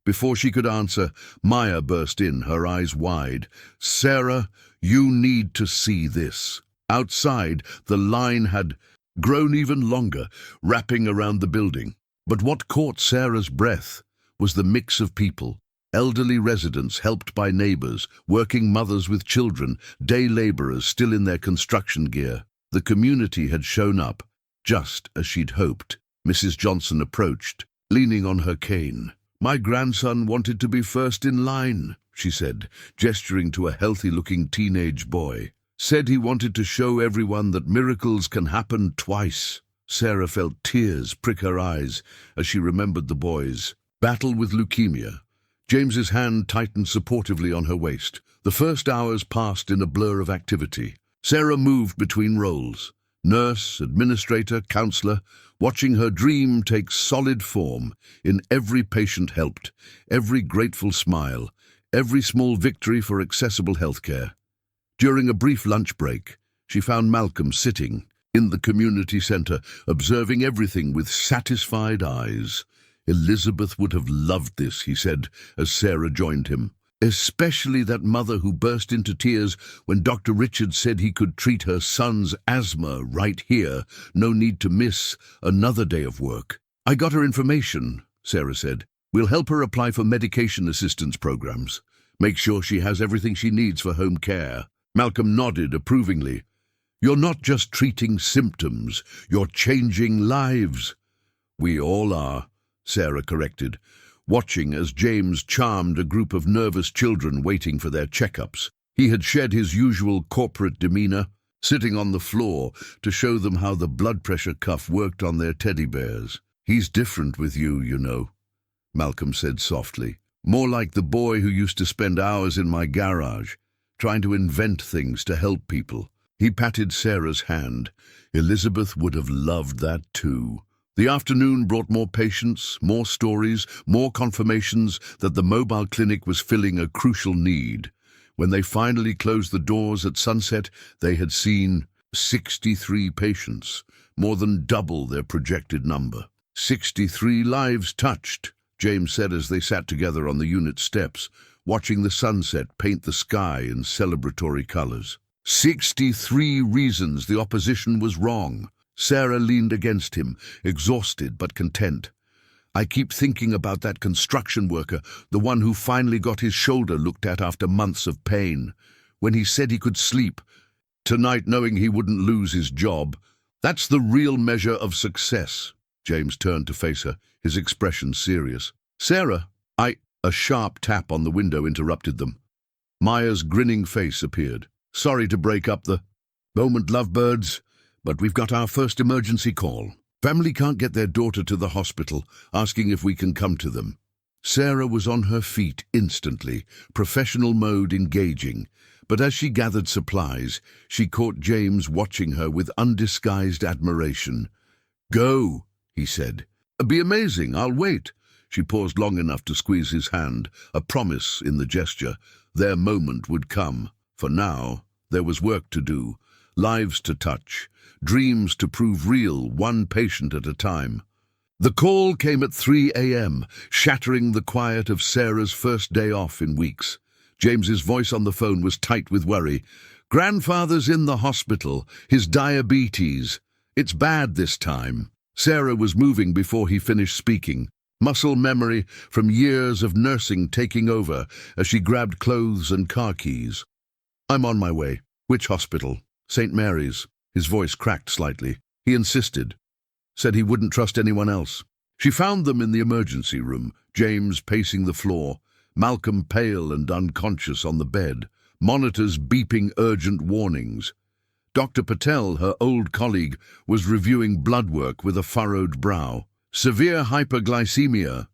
Before she could answer, Maya burst in, her eyes wide. "Sarah, you need to see this." Outside, the line had grown even longer, wrapping around the building. But what caught Sarah's breath was the mix of people. Elderly residents helped by neighbors, working mothers with children, day laborers still in their construction gear. The community had shown up, just as she'd hoped. Mrs. Johnson approached, leaning on her cane. "My grandson wanted to be first in line," she said, gesturing to a healthy-looking teenage boy. "Said he wanted to show everyone that miracles can happen twice." Sarah felt tears prick her eyes as she remembered the boy's battle with leukemia. James's hand tightened supportively on her waist. The first hours passed in a blur of activity. Sarah moved between roles. Nurse, administrator, counselor, watching her dream take solid form in every patient helped, every grateful smile, every small victory for accessible healthcare. During a brief lunch break, she found Malcolm sitting in the community center, observing everything with satisfied eyes. "Elizabeth would have loved this," he said as Sarah joined him. "Especially that mother who burst into tears when Dr. Richards said he could treat her son's asthma right here. No need to miss another day of work." "I got her information," Sarah said. "We'll help her apply for medication assistance programs. Make sure she has everything she needs for home care." Malcolm nodded approvingly. "You're not just treating symptoms, you're changing lives." "We all are," Sarah corrected, watching as James charmed a group of nervous children waiting for their checkups. He had shed his usual corporate demeanor, sitting on the floor to show them how the blood pressure cuff worked on their teddy bears. "He's different with you, you know," Malcolm said softly. "More like the boy who used to spend hours in my garage, trying to invent things to help people." He patted Sarah's hand. "Elizabeth would have loved that too." The afternoon brought more patients, more stories, more confirmations that the mobile clinic was filling a crucial need. When they finally closed the doors at sunset, they had seen 63 patients, more than double their projected number. 63 lives touched, James said as they sat together on the unit steps, watching the sunset paint the sky in celebratory colors. 63 reasons the opposition was wrong. Sarah leaned against him, exhausted but content. "I keep thinking about that construction worker, the one who finally got his shoulder looked at after months of pain. When he said he could sleep tonight knowing he wouldn't lose his job. That's the real measure of success." James turned to face her, his expression serious. "Sarah, A sharp tap on the window interrupted them. Maya's grinning face appeared. "Sorry to break up the moment, lovebirds, but we've got our first emergency call. Family can't get their daughter to the hospital, asking if we can come to them." Sarah was on her feet instantly, professional mode engaging, but as she gathered supplies, she caught James watching her with undisguised admiration. "Go," he said. "Be amazing, I'll wait." She paused long enough to squeeze his hand, a promise in the gesture. Their moment would come. For now, there was work to do, lives to touch, dreams to prove real, one patient at a time. The call came at 3 a.m., shattering the quiet of Sarah's first day off in weeks. James's voice on the phone was tight with worry. "Grandfather's in the hospital, his diabetes. It's bad this time." Sarah was moving before he finished speaking. muscle memory from years of nursing taking over as she grabbed clothes and car keys. "I'm on my way." "Which hospital?" "St. Mary's." His voice cracked slightly. He insisted. Said he wouldn't trust anyone else. She found them in the emergency room, James pacing the floor, Malcolm pale and unconscious on the bed, monitors beeping urgent warnings. Dr. Patel, her old colleague, was reviewing blood work with a furrowed brow. "Severe hyperglycemia,"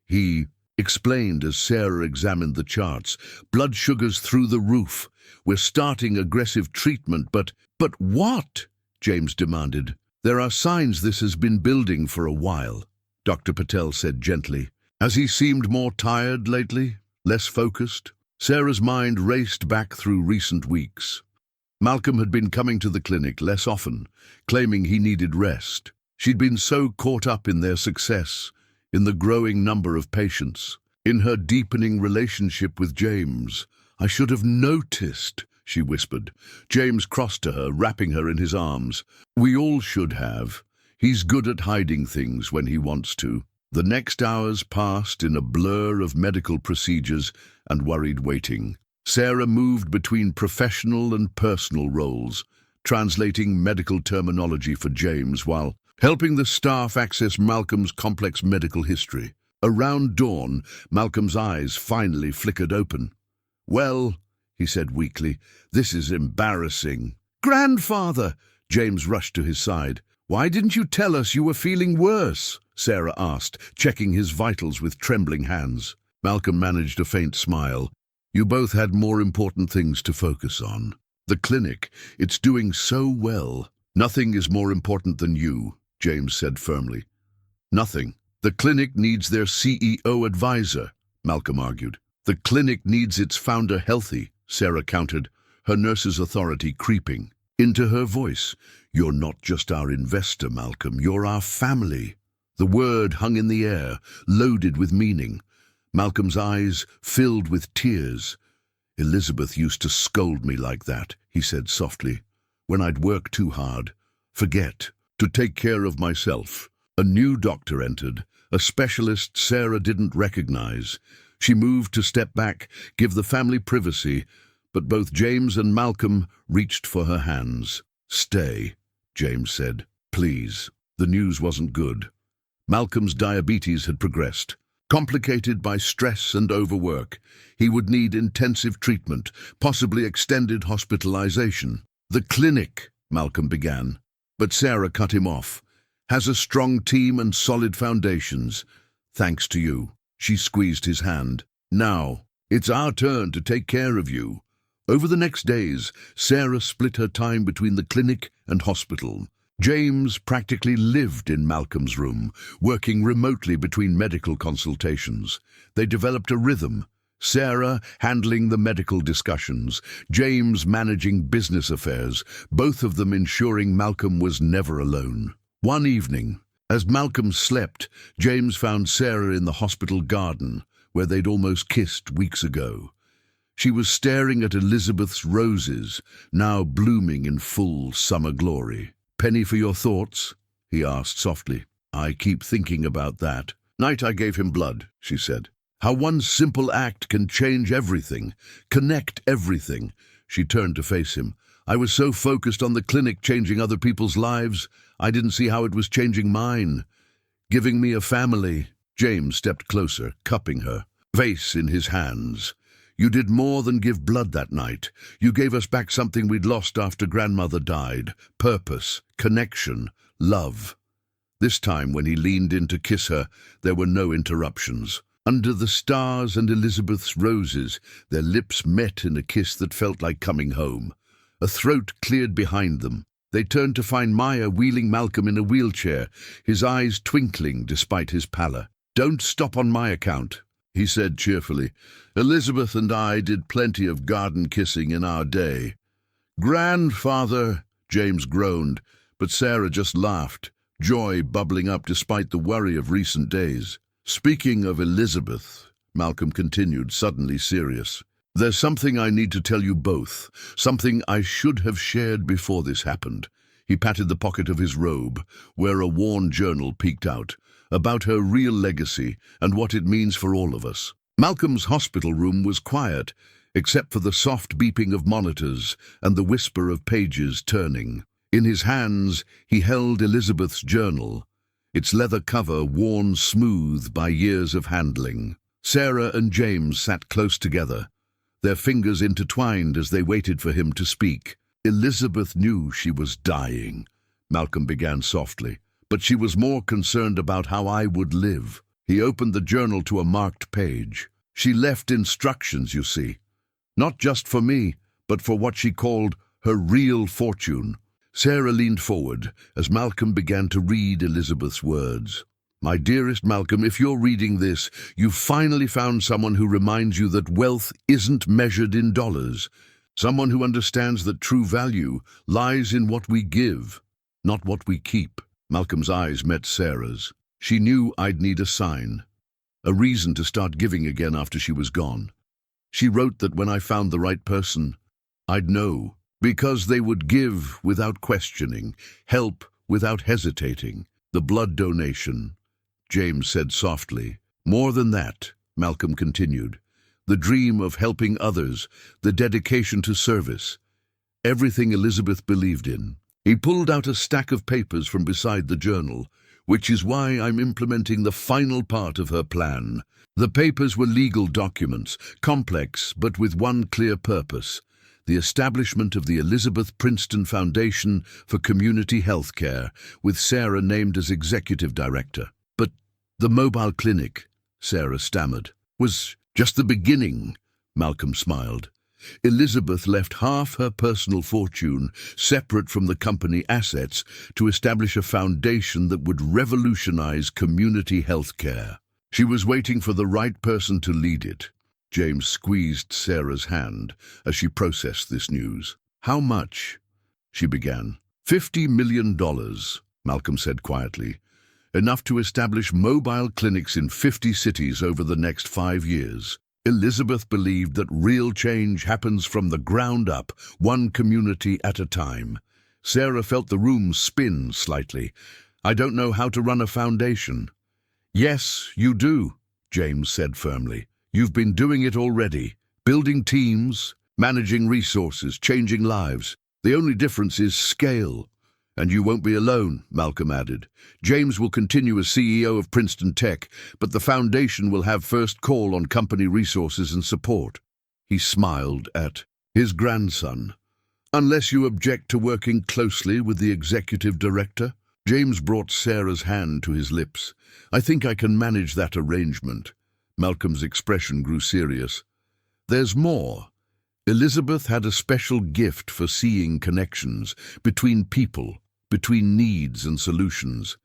he explained as Sarah examined the charts. "Blood sugars through the roof. We're starting aggressive treatment, but what?" James demanded. "There are signs this has been building for a while," Dr. Patel said gently. "Has he seemed more tired lately? Less focused?" Sarah's mind raced back through recent weeks. Malcolm had been coming to the clinic less often, claiming he needed rest. She'd been so caught up in their success, in the growing number of patients, in her deepening relationship with James. "I should have noticed," she whispered. James crossed to her, wrapping her in his arms. "We all should have. He's good at hiding things when he wants to." The next hours passed in a blur of medical procedures and worried waiting. Sarah moved between professional and personal roles, translating medical terminology for James while helping the staff access Malcolm's complex medical history. Around dawn, Malcolm's eyes finally flickered open. "Well," he said weakly, "this is embarrassing." "Grandfather!" James rushed to his side. "Why didn't you tell us you were feeling worse?" Sarah asked, checking his vitals with trembling hands. Malcolm managed a faint smile. "You both had more important things to focus on. The clinic, it's doing so well." "Nothing is more important than you," James said firmly. "Nothing. The clinic needs their CEO advisor," Malcolm argued. "The clinic needs its founder healthy," Sarah countered, her nurse's authority creeping into her voice. "You're not just our investor, Malcolm, you're our family." The word hung in the air, loaded with meaning. Malcolm's eyes filled with tears. "Elizabeth used to scold me like that," he said softly, "when I'd work too hard, forget to take care of myself." A new doctor entered, a specialist Sarah didn't recognize. She moved to step back, give the family privacy, but both James and Malcolm reached for her hands. "Stay," James said. "Please." The news wasn't good. Malcolm's diabetes had progressed. Complicated by stress and overwork, he would need intensive treatment, possibly extended hospitalization. "The clinic," Malcolm began, but Sarah cut him off. "Has a strong team and solid foundations. Thanks to you." She squeezed his hand. "Now, it's our turn to take care of you." Over the next days, Sarah split her time between the clinic and hospital. James practically lived in Malcolm's room, working remotely between medical consultations. They developed a rhythm, Sarah handling the medical discussions, James managing business affairs, both of them ensuring Malcolm was never alone. One evening, as Malcolm slept, James found Sarah in the hospital garden, where they'd almost kissed weeks ago. She was staring at Elizabeth's roses, now blooming in full summer glory. "Penny for your thoughts?" he asked softly. "I keep thinking about that night I gave him blood," she said. "How one simple act can change everything, connect everything." She turned to face him. "I was so focused on the clinic changing other people's lives, I didn't see how it was changing mine. Giving me a family." James stepped closer, cupping her, face in his hands. "You did more than give blood that night. You gave us back something we'd lost after grandmother died. Purpose, connection, love." This time, when he leaned in to kiss her, there were no interruptions. Under the stars and Elizabeth's roses, their lips met in a kiss that felt like coming home. A throat cleared behind them. They turned to find Maya wheeling Malcolm in a wheelchair, his eyes twinkling despite his pallor. "Don't stop on my account," he said cheerfully. "Elizabeth and I did plenty of garden kissing in our day." "Grandfather," James groaned, but Sarah just laughed, joy bubbling up despite the worry of recent days. "Speaking of Elizabeth," Malcolm continued, suddenly serious, "there's something I need to tell you both, something I should have shared before this happened." He patted the pocket of his robe, where a worn journal peeked out. about her real legacy and what it means for all of us. Malcolm's hospital room was quiet, except for the soft beeping of monitors and the whisper of pages turning. In his hands, he held Elizabeth's journal, its leather cover worn smooth by years of handling. Sarah and James sat close together, their fingers intertwined as they waited for him to speak. Elizabeth knew she was dying, Malcolm began softly, but she was more concerned about how I would live. He opened the journal to a marked page. She left instructions, you see, not just for me, but for what she called her real fortune. Sarah leaned forward as Malcolm began to read Elizabeth's words. My dearest Malcolm, if you're reading this, you've finally found someone who reminds you that wealth isn't measured in dollars. Someone who understands that true value lies in what we give, not what we keep. Malcolm's eyes met Sarah's. She knew I'd need a sign, a reason to start giving again after she was gone. She wrote that when I found the right person, I'd know, because they would give without questioning, help without hesitating. The blood donation, James said softly. More than that, Malcolm continued. The dream of helping others, the dedication to service, everything Elizabeth believed in. He pulled out a stack of papers from beside the journal, which is why I'm implementing the final part of her plan. The papers were legal documents, complex but with one clear purpose: the establishment of the Elizabeth Princeton Foundation for Community Health Care, with Sarah named as executive director. But the mobile clinic, Sarah stammered, was just the beginning, Malcolm smiled. Elizabeth left half her personal fortune, separate from the company assets, to establish a foundation that would revolutionize community health care. She was waiting for the right person to lead it. James squeezed Sarah's hand as she processed this news. How much? She began. $50 million, Malcolm said quietly. Enough to establish mobile clinics in 50 cities over the next 5 years. Elizabeth believed that real change happens from the ground up, one community at a time. Sarah felt the room spin slightly. I don't know how to run a foundation. Yes, you do, James said firmly. You've been doing it already, building teams, managing resources, changing lives. The only difference is scale. And you won't be alone, Malcolm added. James will continue as CEO of Princeton Tech, but the foundation will have first call on company resources and support. He smiled at his grandson. Unless you object to working closely with the executive director? James brought Sarah's hand to his lips. I think I can manage that arrangement. Malcolm's expression grew serious. There's more. Elizabeth had a special gift for seeing connections between people, between needs and solutions.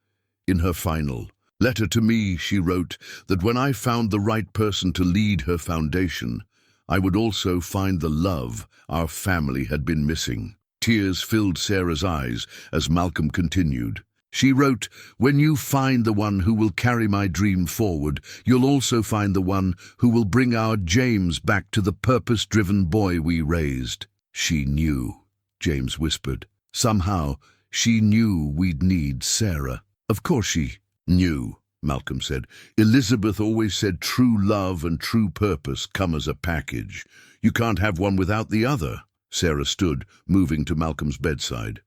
In her final letter to me, she wrote that when I found the right person to lead her foundation, I would also find the love our family had been missing. Tears filled Sarah's eyes as Malcolm continued. She wrote, when you find the one who will carry my dream forward, you'll also find the one who will bring our James back to the purpose-driven boy we raised. She knew, James whispered. Somehow, she knew we'd need Sarah. Of course she knew, Malcolm said. Elizabeth always said true love and true purpose come as a package. You can't have one without the other. Sarah stood, moving to Malcolm's bedside.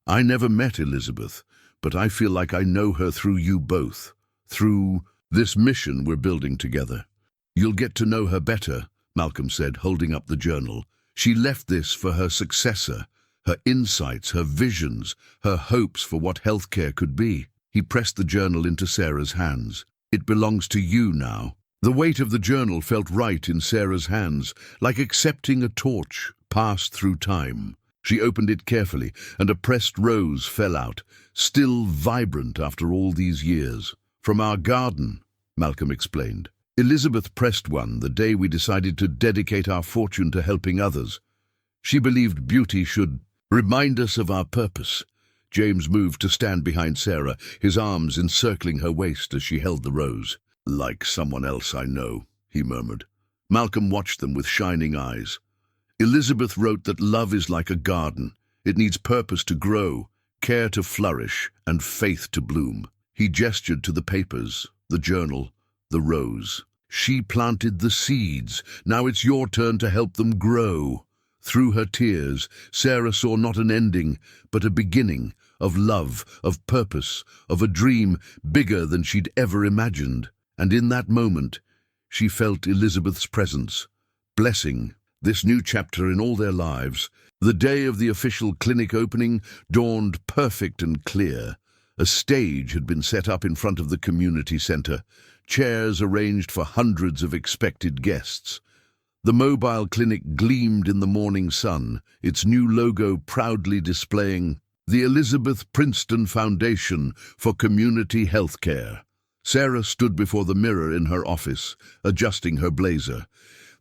I never met Elizabeth, but I feel like I know her through you both, through this mission we're building together. You'll get to know her better, Malcolm said, holding up the journal. She left this for her successor, her insights, her visions, her hopes for what healthcare could be. He pressed the journal into Sarah's hands. It belongs to you now. The weight of the journal felt right in Sarah's hands, like accepting a torch passed through time. She opened it carefully, and a pressed rose fell out, still vibrant after all these years. From our garden, Malcolm explained. Elizabeth pressed one the day we decided to dedicate our fortune to helping others. She believed beauty should remind us of our purpose. James moved to stand behind Sarah, his arms encircling her waist as she held the rose. Like someone else I know, he murmured. Malcolm watched them with shining eyes. Elizabeth wrote that love is like a garden. It needs purpose to grow, care to flourish, and faith to bloom. He gestured to the papers, the journal, the rose. She planted the seeds. Now it's your turn to help them grow. Through her tears, Sarah saw not an ending, but a beginning of love, of purpose, of a dream bigger than she'd ever imagined. And in that moment, she felt Elizabeth's presence, blessing this new chapter in all their lives. The day of the official clinic opening dawned perfect and clear. A stage had been set up in front of the community centre, chairs arranged for hundreds of expected guests. The mobile clinic gleamed in the morning sun, its new logo proudly displaying the Elizabeth Princeton Foundation for Community Healthcare. Sarah stood before the mirror in her office, adjusting her blazer.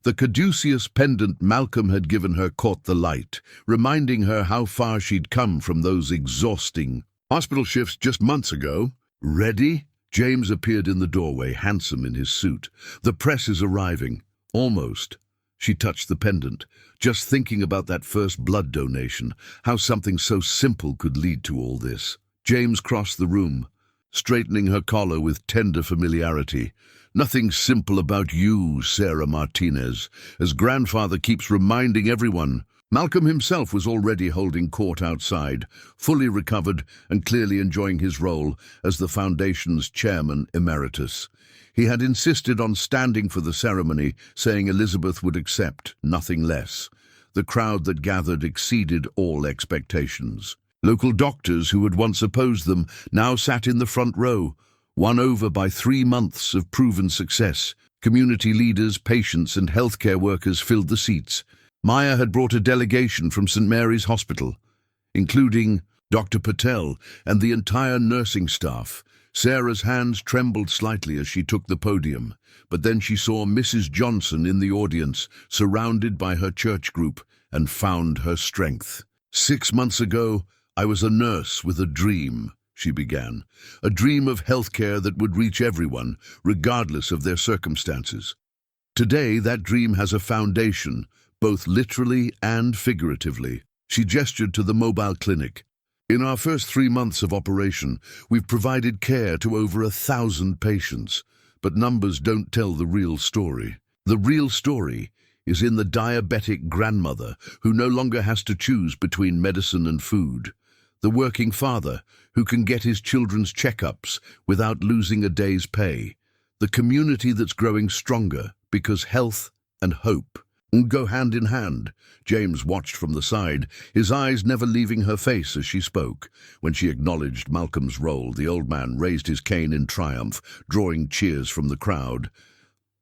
The caduceus pendant Malcolm had given her caught the light, reminding her how far she'd come from those exhausting hospital shifts just months ago. Ready? James appeared in the doorway, handsome in his suit. The press is arriving. Almost. She touched the pendant, just thinking about that first blood donation, how something so simple could lead to all this. James crossed the room, straightening her collar with tender familiarity. Nothing simple about you, Sarah Martinez, as grandfather keeps reminding everyone. Malcolm himself was already holding court outside, fully recovered and clearly enjoying his role as the foundation's chairman emeritus. He had insisted on standing for the ceremony, saying Elizabeth would accept nothing less. The crowd that gathered exceeded all expectations. Local doctors who had once opposed them now sat in the front row, won over by 3 months of proven success. Community leaders, patients and healthcare workers filled the seats. Maya had brought a delegation from St. Mary's Hospital, including Dr. Patel and the entire nursing staff. Sarah's hands trembled slightly as she took the podium, but then she saw Mrs. Johnson in the audience, surrounded by her church group, and found her strength. 6 months ago, I was a nurse with a dream, she began. A dream of healthcare that would reach everyone, regardless of their circumstances. Today, that dream has a foundation, both literally and figuratively. She gestured to the mobile clinic. In our first 3 months of operation, we've provided care to over 1,000 patients, but numbers don't tell the real story. The real story is in the diabetic grandmother who no longer has to choose between medicine and food, the working father who can get his children's checkups without losing a day's pay, the community that's growing stronger because health and hope go hand in hand. James watched from the side, his eyes never leaving her face as she spoke. When she acknowledged Malcolm's role, the old man raised his cane in triumph, drawing cheers from the crowd.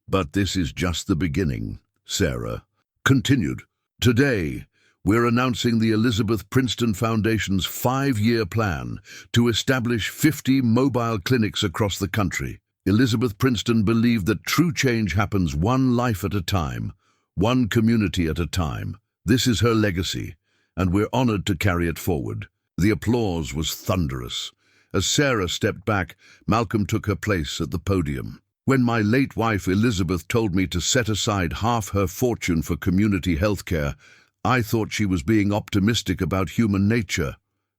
But this is just the beginning, Sarah continued. Today, we're announcing the Elizabeth Princeton Foundation's 5-year plan to establish 50 mobile clinics across the country. Elizabeth Princeton believed that true change happens one life at a time, one community at a time. This is her legacy, and we're honored to carry it forward. The applause was thunderous. As Sarah stepped back, Malcolm took her place at the podium. When my late wife Elizabeth told me to set aside half her fortune for community healthcare, I thought she was being optimistic about human nature.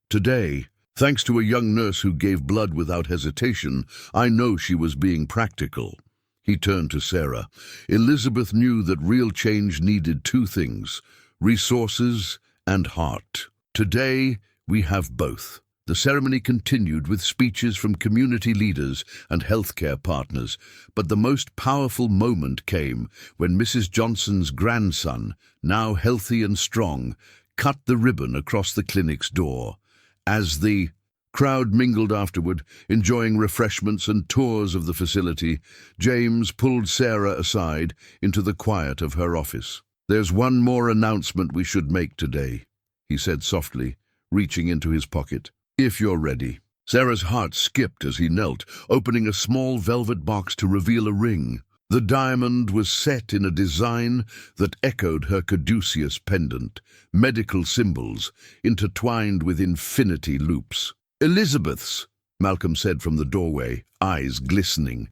Today, thanks to a young nurse who gave blood without hesitation, I know she was being practical. He turned to Sarah. Elizabeth knew that real change needed 2 things, resources and heart. Today, we have both. The ceremony continued with speeches from community leaders and healthcare partners, but the most powerful moment came when Mrs. Johnson's grandson, now healthy and strong, cut the ribbon across the clinic's door. As the crowd mingled afterward, enjoying refreshments and tours of the facility, James pulled Sarah aside into the quiet of her office. "There's one more announcement we should make today," he said softly, reaching into his pocket. "If you're ready." Sarah's heart skipped as he knelt, opening a small velvet box to reveal a ring. The diamond was set in a design that echoed her caduceus pendant, medical symbols intertwined with infinity loops. "Elizabeth's," Malcolm said from the doorway, eyes glistening.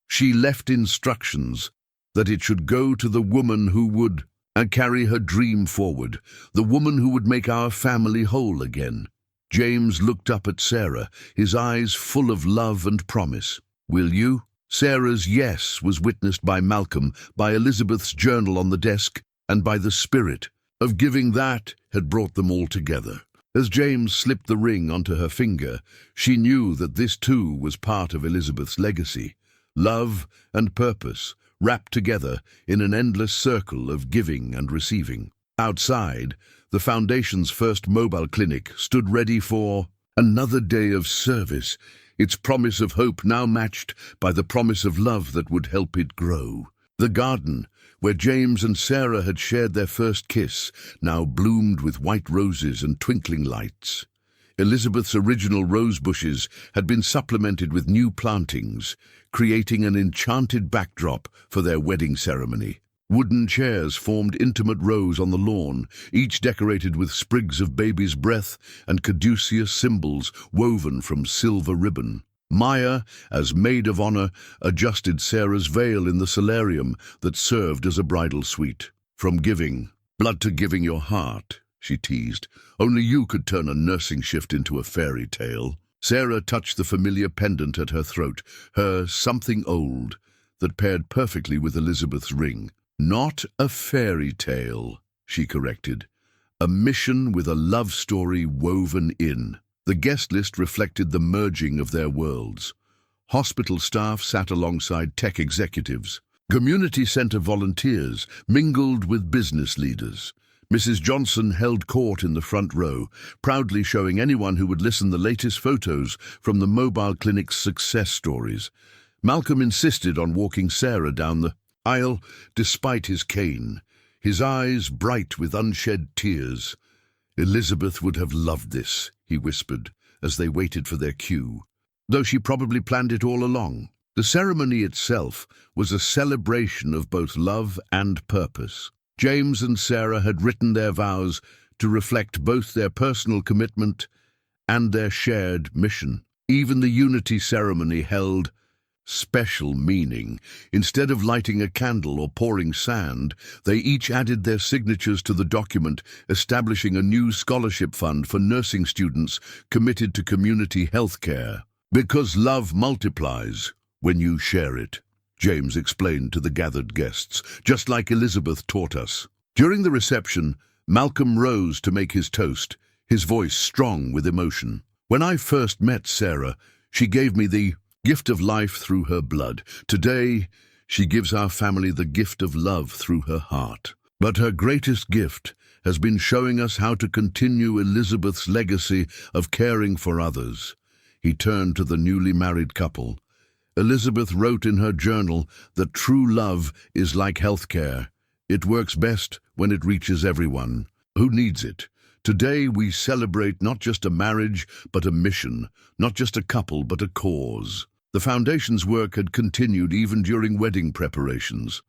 "She left instructions that it should go to the woman who would carry her dream forward, the woman who would make our family whole again." James looked up at Sarah, his eyes full of love and promise. "Will you?" Sarah's yes was witnessed by Malcolm, by Elizabeth's journal on the desk, and by the spirit of giving that had brought them all together. As James slipped the ring onto her finger, she knew that this too was part of Elizabeth's legacy. Love and purpose, wrapped together in an endless circle of giving and receiving. Outside, the Foundation's first mobile clinic stood ready for another day of service, its promise of hope now matched by the promise of love that would help it grow. The garden, where James and Sarah had shared their first kiss, now bloomed with white roses and twinkling lights. Elizabeth's original rose bushes had been supplemented with new plantings, creating an enchanted backdrop for their wedding ceremony. Wooden chairs formed intimate rows on the lawn, each decorated with sprigs of baby's breath and caduceus symbols woven from silver ribbon. Maya, as maid of honor, adjusted Sarah's veil in the solarium that served as a bridal suite. "From giving blood to giving your heart," she teased. "Only you could turn a nursing shift into a fairy tale." Sarah touched the familiar pendant at her throat, her something old, that paired perfectly with Elizabeth's ring. "Not a fairy tale," she corrected. "A mission with a love story woven in." The guest list reflected the merging of their worlds. Hospital staff sat alongside tech executives. Community center volunteers mingled with business leaders. Mrs. Johnson held court in the front row, proudly showing anyone who would listen the latest photos from the mobile clinic's success stories. Malcolm insisted on walking Sarah down the aisle despite his cane, his eyes bright with unshed tears. "Elizabeth would have loved this," he whispered, as they waited for their cue, though she probably planned it all along. The ceremony itself was a celebration of both love and purpose. James and Sarah had written their vows to reflect both their personal commitment and their shared mission. Even the unity ceremony held special meaning. Instead of lighting a candle or pouring sand, they each added their signatures to the document, establishing a new scholarship fund for nursing students committed to community health care. "Because love multiplies when you share it," James explained to the gathered guests, just like Elizabeth taught us. During the reception, Malcolm rose to make his toast, his voice strong with emotion. "When I first met Sarah, she gave me the gift of life through her blood. Today, she gives our family the gift of love through her heart. But her greatest gift has been showing us how to continue Elizabeth's legacy of caring for others." He turned to the newly married couple. Elizabeth wrote in her journal that true love is like healthcare. It works best when it reaches everyone who needs it. Today we celebrate not just a marriage, but a mission, not just a couple, but a cause. The Foundation's work had continued even during wedding preparations.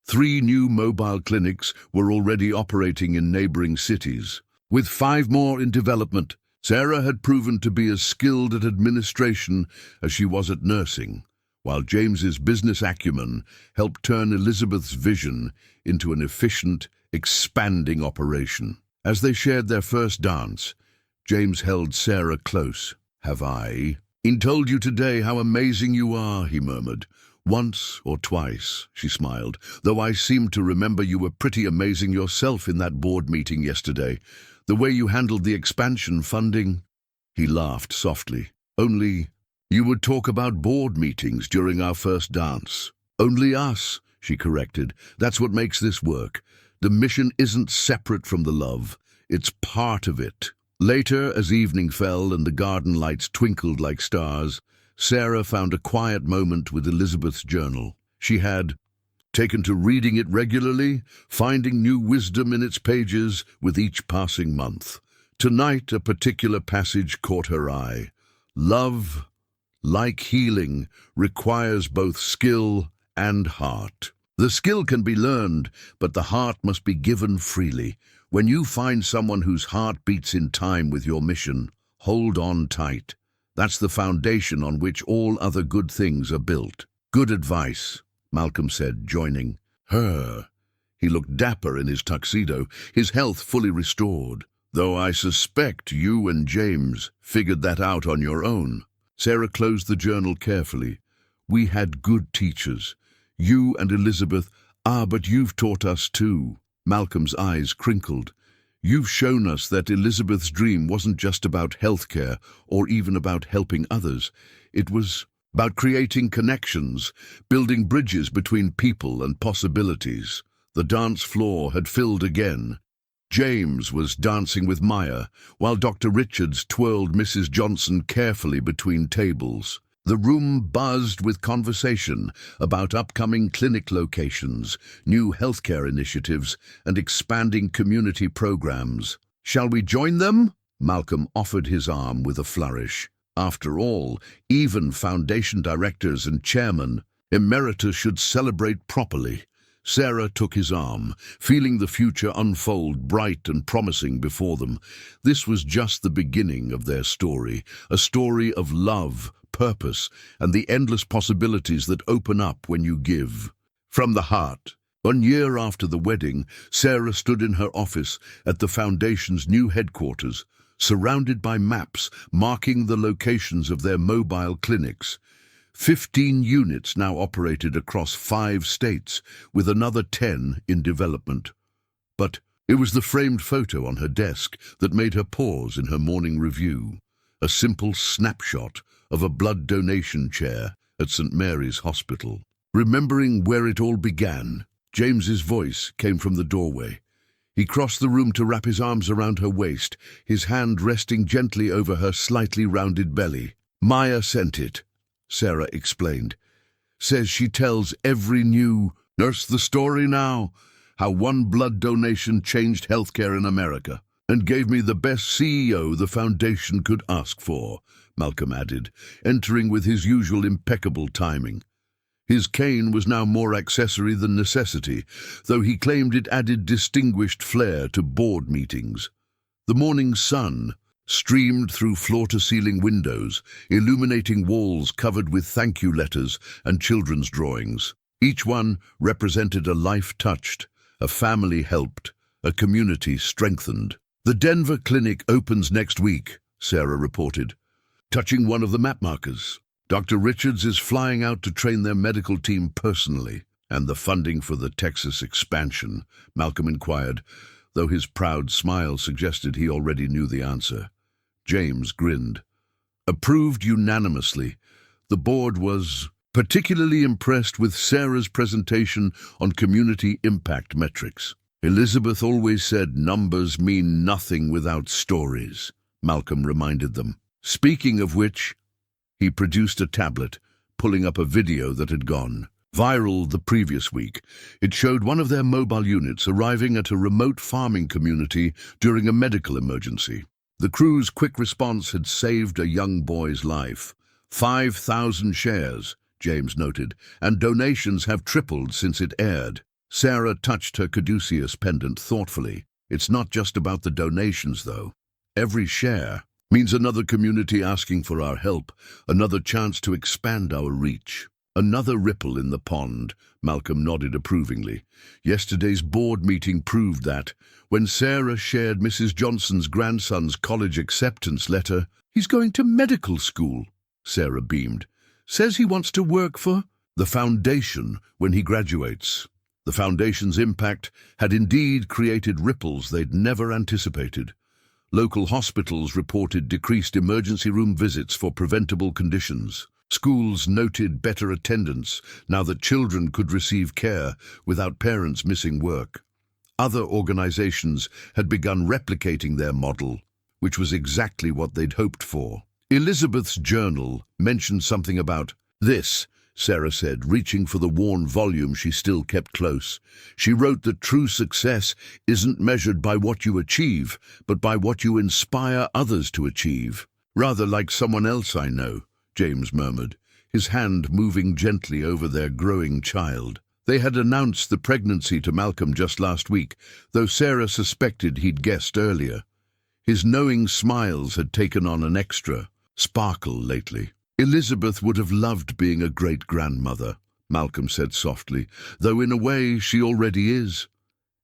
3 new mobile clinics were already operating in neighboring cities, with 5 more in development. Sarah had proven to be as skilled at administration as she was at nursing, while James's business acumen helped turn Elizabeth's vision into an efficient, expanding operation. As they shared their first dance, James held Sarah close. "Have I told you today how amazing you are?" he murmured. "Once or twice," she smiled, "though I seem to remember you were pretty amazing yourself in that board meeting yesterday. The way you handled the expansion funding." He laughed softly. "Only you would talk about board meetings during our first dance." "Only us," she corrected. "That's what makes this work. The mission isn't separate from the love. It's part of it." Later, as evening fell and the garden lights twinkled like stars, Sarah found a quiet moment with Elizabeth's journal. She had taken to reading it regularly, finding new wisdom in its pages with each passing month. Tonight, a particular passage caught her eye. "Love, like healing, requires both skill and heart. The skill can be learned, but the heart must be given freely. When you find someone whose heart beats in time with your mission, hold on tight. That's the foundation on which all other good things are built." "Good advice," Malcolm said, joining her. He looked dapper in his tuxedo, his health fully restored. though I suspect you and James figured that out on your own. Sarah closed the journal carefully. We had good teachers. You and Elizabeth, but you've taught us too. Malcolm's eyes crinkled. You've shown us that Elizabeth's dream wasn't just about healthcare or even about helping others. It was about creating connections, building bridges between people and possibilities. The dance floor had filled again. James was dancing with Maya, while Dr. Richards twirled Mrs. Johnson carefully between tables. The room buzzed with conversation about upcoming clinic locations, new healthcare initiatives, and expanding community programs. Shall we join them? Malcolm offered his arm with a flourish. After all, even foundation directors and chairmen emeritus should celebrate properly. Sarah took his arm, feeling the future unfold bright and promising before them. This was just the beginning of their story, a story of love, purpose, and the endless possibilities that open up when you give. From the heart. 1 year after the wedding, Sarah stood in her office at the Foundation's new headquarters, surrounded by maps marking the locations of their mobile clinics. 15 units now operated across 5 states, with another 10 in development. But it was the framed photo on her desk that made her pause in her morning review. A simple snapshot of a blood donation chair at St. Mary's Hospital. Remembering where it all began, James's voice came from the doorway. He crossed the room to wrap his arms around her waist, his hand resting gently over her slightly rounded belly. Maya sent it, Sarah explained. Says she tells every new nurse the story now, how one blood donation changed healthcare in America, and gave me the best CEO the Foundation could ask for, Malcolm added, entering with his usual impeccable timing. His cane was now more accessory than necessity, though he claimed it added distinguished flair to board meetings. The morning sun streamed through floor-to-ceiling windows, illuminating walls covered with thank you letters and children's drawings. Each one represented a life touched, a family helped, a community strengthened. The Denver clinic opens next week, Sarah reported, touching one of the map markers. Dr. Richards is flying out to train their medical team personally. And the funding for the Texas expansion, Malcolm inquired, though his proud smile suggested he already knew the answer. James grinned. Approved unanimously. The board was particularly impressed with Sarah's presentation on community impact metrics. Elizabeth always said numbers mean nothing without stories, Malcolm reminded them. Speaking of which, he produced a tablet, pulling up a video that had gone viral the previous week. It showed one of their mobile units arriving at a remote farming community during a medical emergency. The crew's quick response had saved a young boy's life. 5,000 shares, James noted, and donations have tripled since it aired. Sarah touched her caduceus pendant thoughtfully. It's not just about the donations, though. Every share means another community asking for our help, another chance to expand our reach. Another ripple in the pond, Malcolm nodded approvingly. Yesterday's board meeting proved that. When Sarah shared Mrs. Johnson's grandson's college acceptance letter, "He's going to medical school," Sarah beamed. "Says he wants to work for the Foundation when he graduates." The Foundation's impact had indeed created ripples they'd never anticipated. Local hospitals reported decreased emergency room visits for preventable conditions. Schools noted better attendance now that children could receive care without parents missing work. Other organizations had begun replicating their model, which was exactly what they'd hoped for. Elizabeth's journal mentioned something about this, Sarah said, reaching for the worn volume she still kept close. She wrote that true success isn't measured by what you achieve, but by what you inspire others to achieve. "Rather like someone else I know," James murmured, his hand moving gently over their growing child. They had announced the pregnancy to Malcolm just last week, though Sarah suspected he'd guessed earlier. His knowing smiles had taken on an extra sparkle lately. "Elizabeth would have loved being a great-grandmother," Malcolm said softly, "though in a way she already is."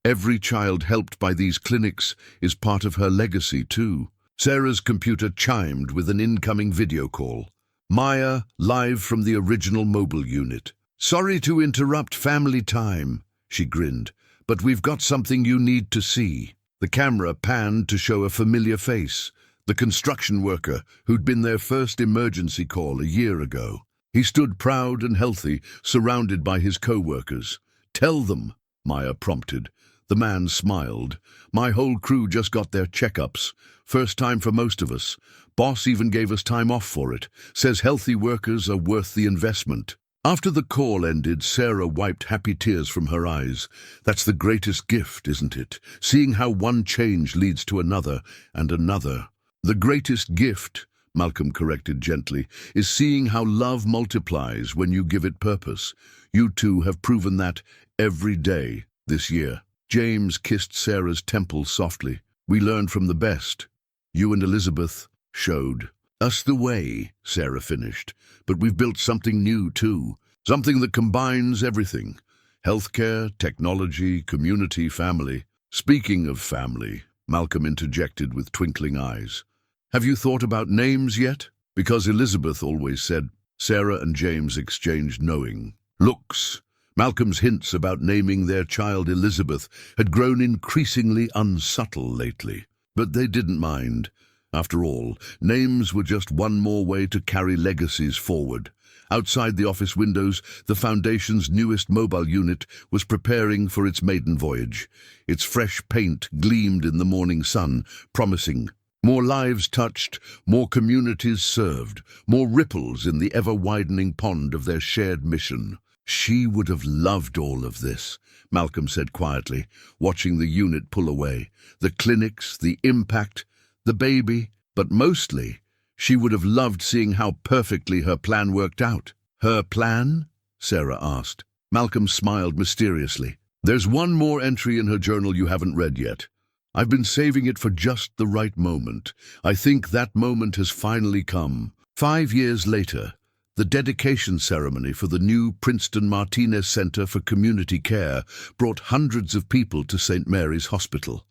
Every child helped by these clinics is part of her legacy too. Sarah's computer chimed with an incoming video call. Maya, live from the original mobile unit. "Sorry to interrupt family time," she grinned, "but we've got something you need to see." The camera panned to show a familiar face, the construction worker who'd been their first emergency call a year ago. He stood proud and healthy, surrounded by his co-workers. "Tell them," Maya prompted. The man smiled. "My whole crew just got their checkups. First time for most of us. Boss even gave us time off for it. Says healthy workers are worth the investment." After the call ended, Sarah wiped happy tears from her eyes. That's the greatest gift, isn't it? Seeing how one change leads to another and another. "The greatest gift," Malcolm corrected gently, "is seeing how love multiplies when you give it purpose. You two have proven that every day this year." James kissed Sarah's temple softly. "We learned from the best. You and Elizabeth showed us the way," Sarah finished. "But we've built something new too. Something that combines everything. Healthcare, technology, community, family." "Speaking of family," Malcolm interjected with twinkling eyes, "have you thought about names yet? Because Elizabeth always said." Sarah and James exchanged knowing looks. Malcolm's hints about naming their child Elizabeth had grown increasingly unsubtle lately, but they didn't mind. After all, names were just one more way to carry legacies forward. Outside the office windows, the Foundation's newest mobile unit was preparing for its maiden voyage. Its fresh paint gleamed in the morning sun, promising more lives touched, more communities served, more ripples in the ever-widening pond of their shared mission. "She would have loved all of this," Malcolm said quietly, watching the unit pull away. "The clinics, the impact, the baby, but mostly, she would have loved seeing how perfectly her plan worked out." "Her plan?" Sarah asked. Malcolm smiled mysteriously. "There's one more entry in her journal you haven't read yet. I've been saving it for just the right moment. I think that moment has finally come." 5 years later, the dedication ceremony for the new Princeton Martinez Center for Community Care brought hundreds of people to St. Mary's Hospital.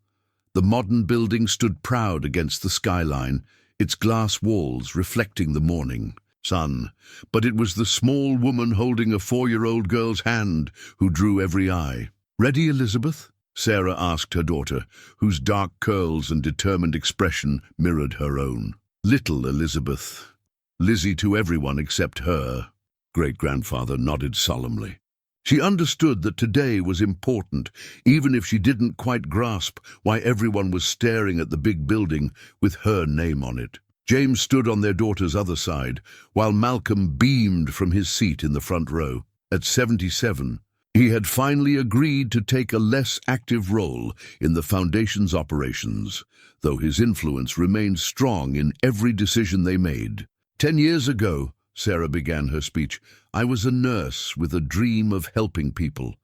The modern building stood proud against the skyline, its glass walls reflecting the morning sun. But it was the small woman holding a 4-year-old girl's hand who drew every eye. "Ready, Elizabeth?" Sarah asked her daughter, whose dark curls and determined expression mirrored her own. "Little Elizabeth. Lizzie to everyone except her." Great-grandfather nodded solemnly. She understood that today was important, even if she didn't quite grasp why everyone was staring at the big building with her name on it. James stood on their daughter's other side, while Malcolm beamed from his seat in the front row. At 77, he had finally agreed to take a less active role in the Foundation's operations, though his influence remained strong in every decision they made. 10 years ago, Sarah began her speech, I was a nurse with a dream of helping people.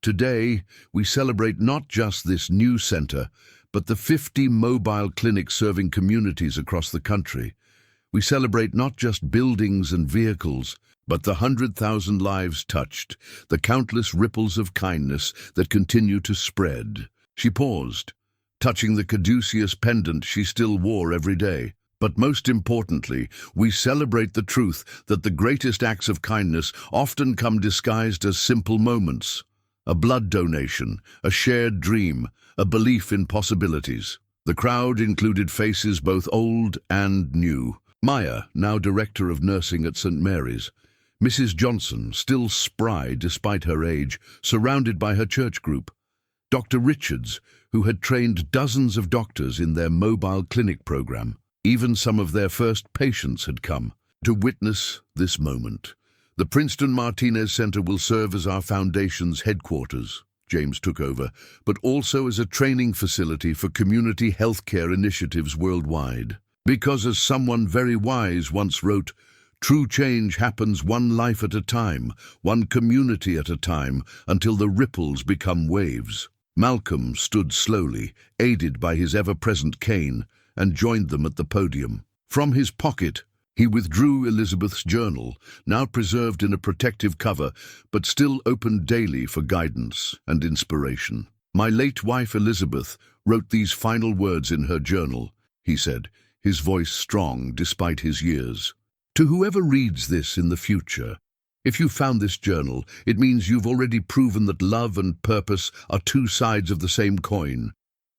Today, we celebrate not just this new center, but the 50 mobile clinics serving communities across the country. We celebrate not just buildings and vehicles, but the 100,000 lives touched, the countless ripples of kindness that continue to spread. She paused, touching the caduceus pendant she still wore every day. But most importantly, we celebrate the truth that the greatest acts of kindness often come disguised as simple moments. A blood donation, a shared dream, a belief in possibilities. The crowd included faces both old and new. Maya, now director of nursing at St. Mary's. Mrs. Johnson, still spry despite her age, surrounded by her church group. Dr. Richards, who had trained dozens of doctors in their mobile clinic program. Even some of their first patients had come to witness this moment. The Princeton Martinez Center will serve as our foundation's headquarters, James took over, but also as a training facility for community healthcare initiatives worldwide. Because as someone very wise once wrote, true change happens one life at a time, one community at a time, until the ripples become waves. Malcolm stood slowly, aided by his ever-present cane, and joined them at the podium. From his pocket, he withdrew Elizabeth's journal, now preserved in a protective cover, but still opened daily for guidance and inspiration. My late wife Elizabeth wrote these final words in her journal, he said, his voice strong despite his years. To whoever reads this in the future, if you found this journal, it means you've already proven that love and purpose are two sides of the same coin.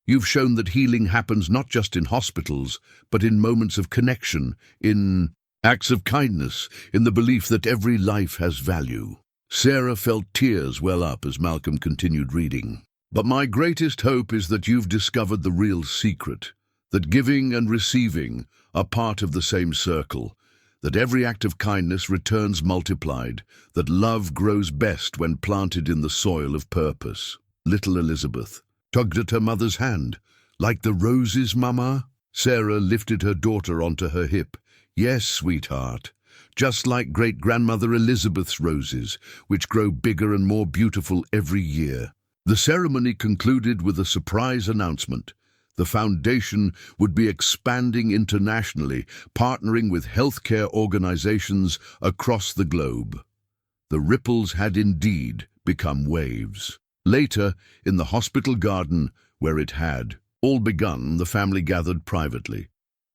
You've shown that healing happens not just in hospitals, but in moments of connection, in acts of kindness, in the belief that every life has value. Sarah felt tears well up as Malcolm continued reading. But my greatest hope is that you've discovered the real secret, that giving and receiving are part of the same circle, that every act of kindness returns multiplied, that love grows best when planted in the soil of purpose. Little Elizabeth tugged at her mother's hand. Like the roses, Mama? Sarah lifted her daughter onto her hip. Yes, sweetheart. Just like great-grandmother Elizabeth's roses, which grow bigger and more beautiful every year. The ceremony concluded with a surprise announcement. The foundation would be expanding internationally, partnering with healthcare organizations across the globe. The ripples had indeed become waves. Later, in the hospital garden where it had all begun, the family gathered privately.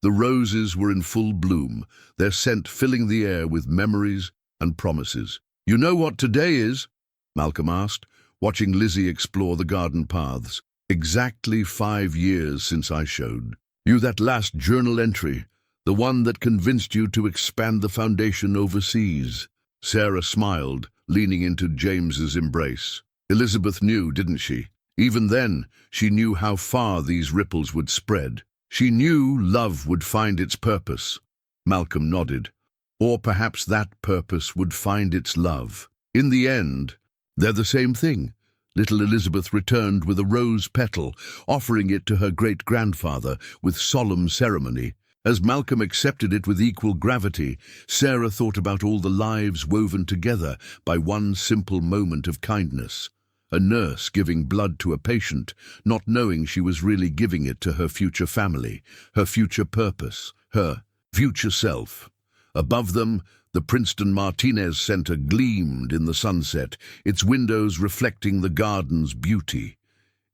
The roses were in full bloom, their scent filling the air with memories and promises. You know what today is? Malcolm asked, watching Lizzie explore the garden paths. Exactly 5 years since I showed you that last journal entry, the one that convinced you to expand the foundation overseas. Sarah smiled, leaning into James's embrace. Elizabeth knew, didn't she? Even then, she knew how far these ripples would spread. She knew love would find its purpose. Malcolm nodded. Or perhaps that purpose would find its love. In the end, they're the same thing. Little Elizabeth returned with a rose petal, offering it to her great-grandfather with solemn ceremony. As Malcolm accepted it with equal gravity, Sarah thought about all the lives woven together by one simple moment of kindness. A nurse giving blood to a patient, not knowing she was really giving it to her future family, her future purpose, her future self. Above them, the Princeton Martinez Center gleamed in the sunset, its windows reflecting the garden's beauty.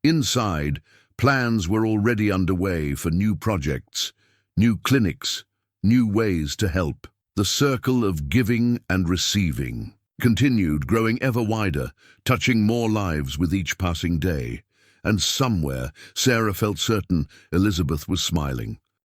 Inside, plans were already underway for new projects, new clinics, new ways to help. The circle of giving and receiving continued, growing ever wider, touching more lives with each passing day. And somewhere, Sarah felt certain Elizabeth was smiling.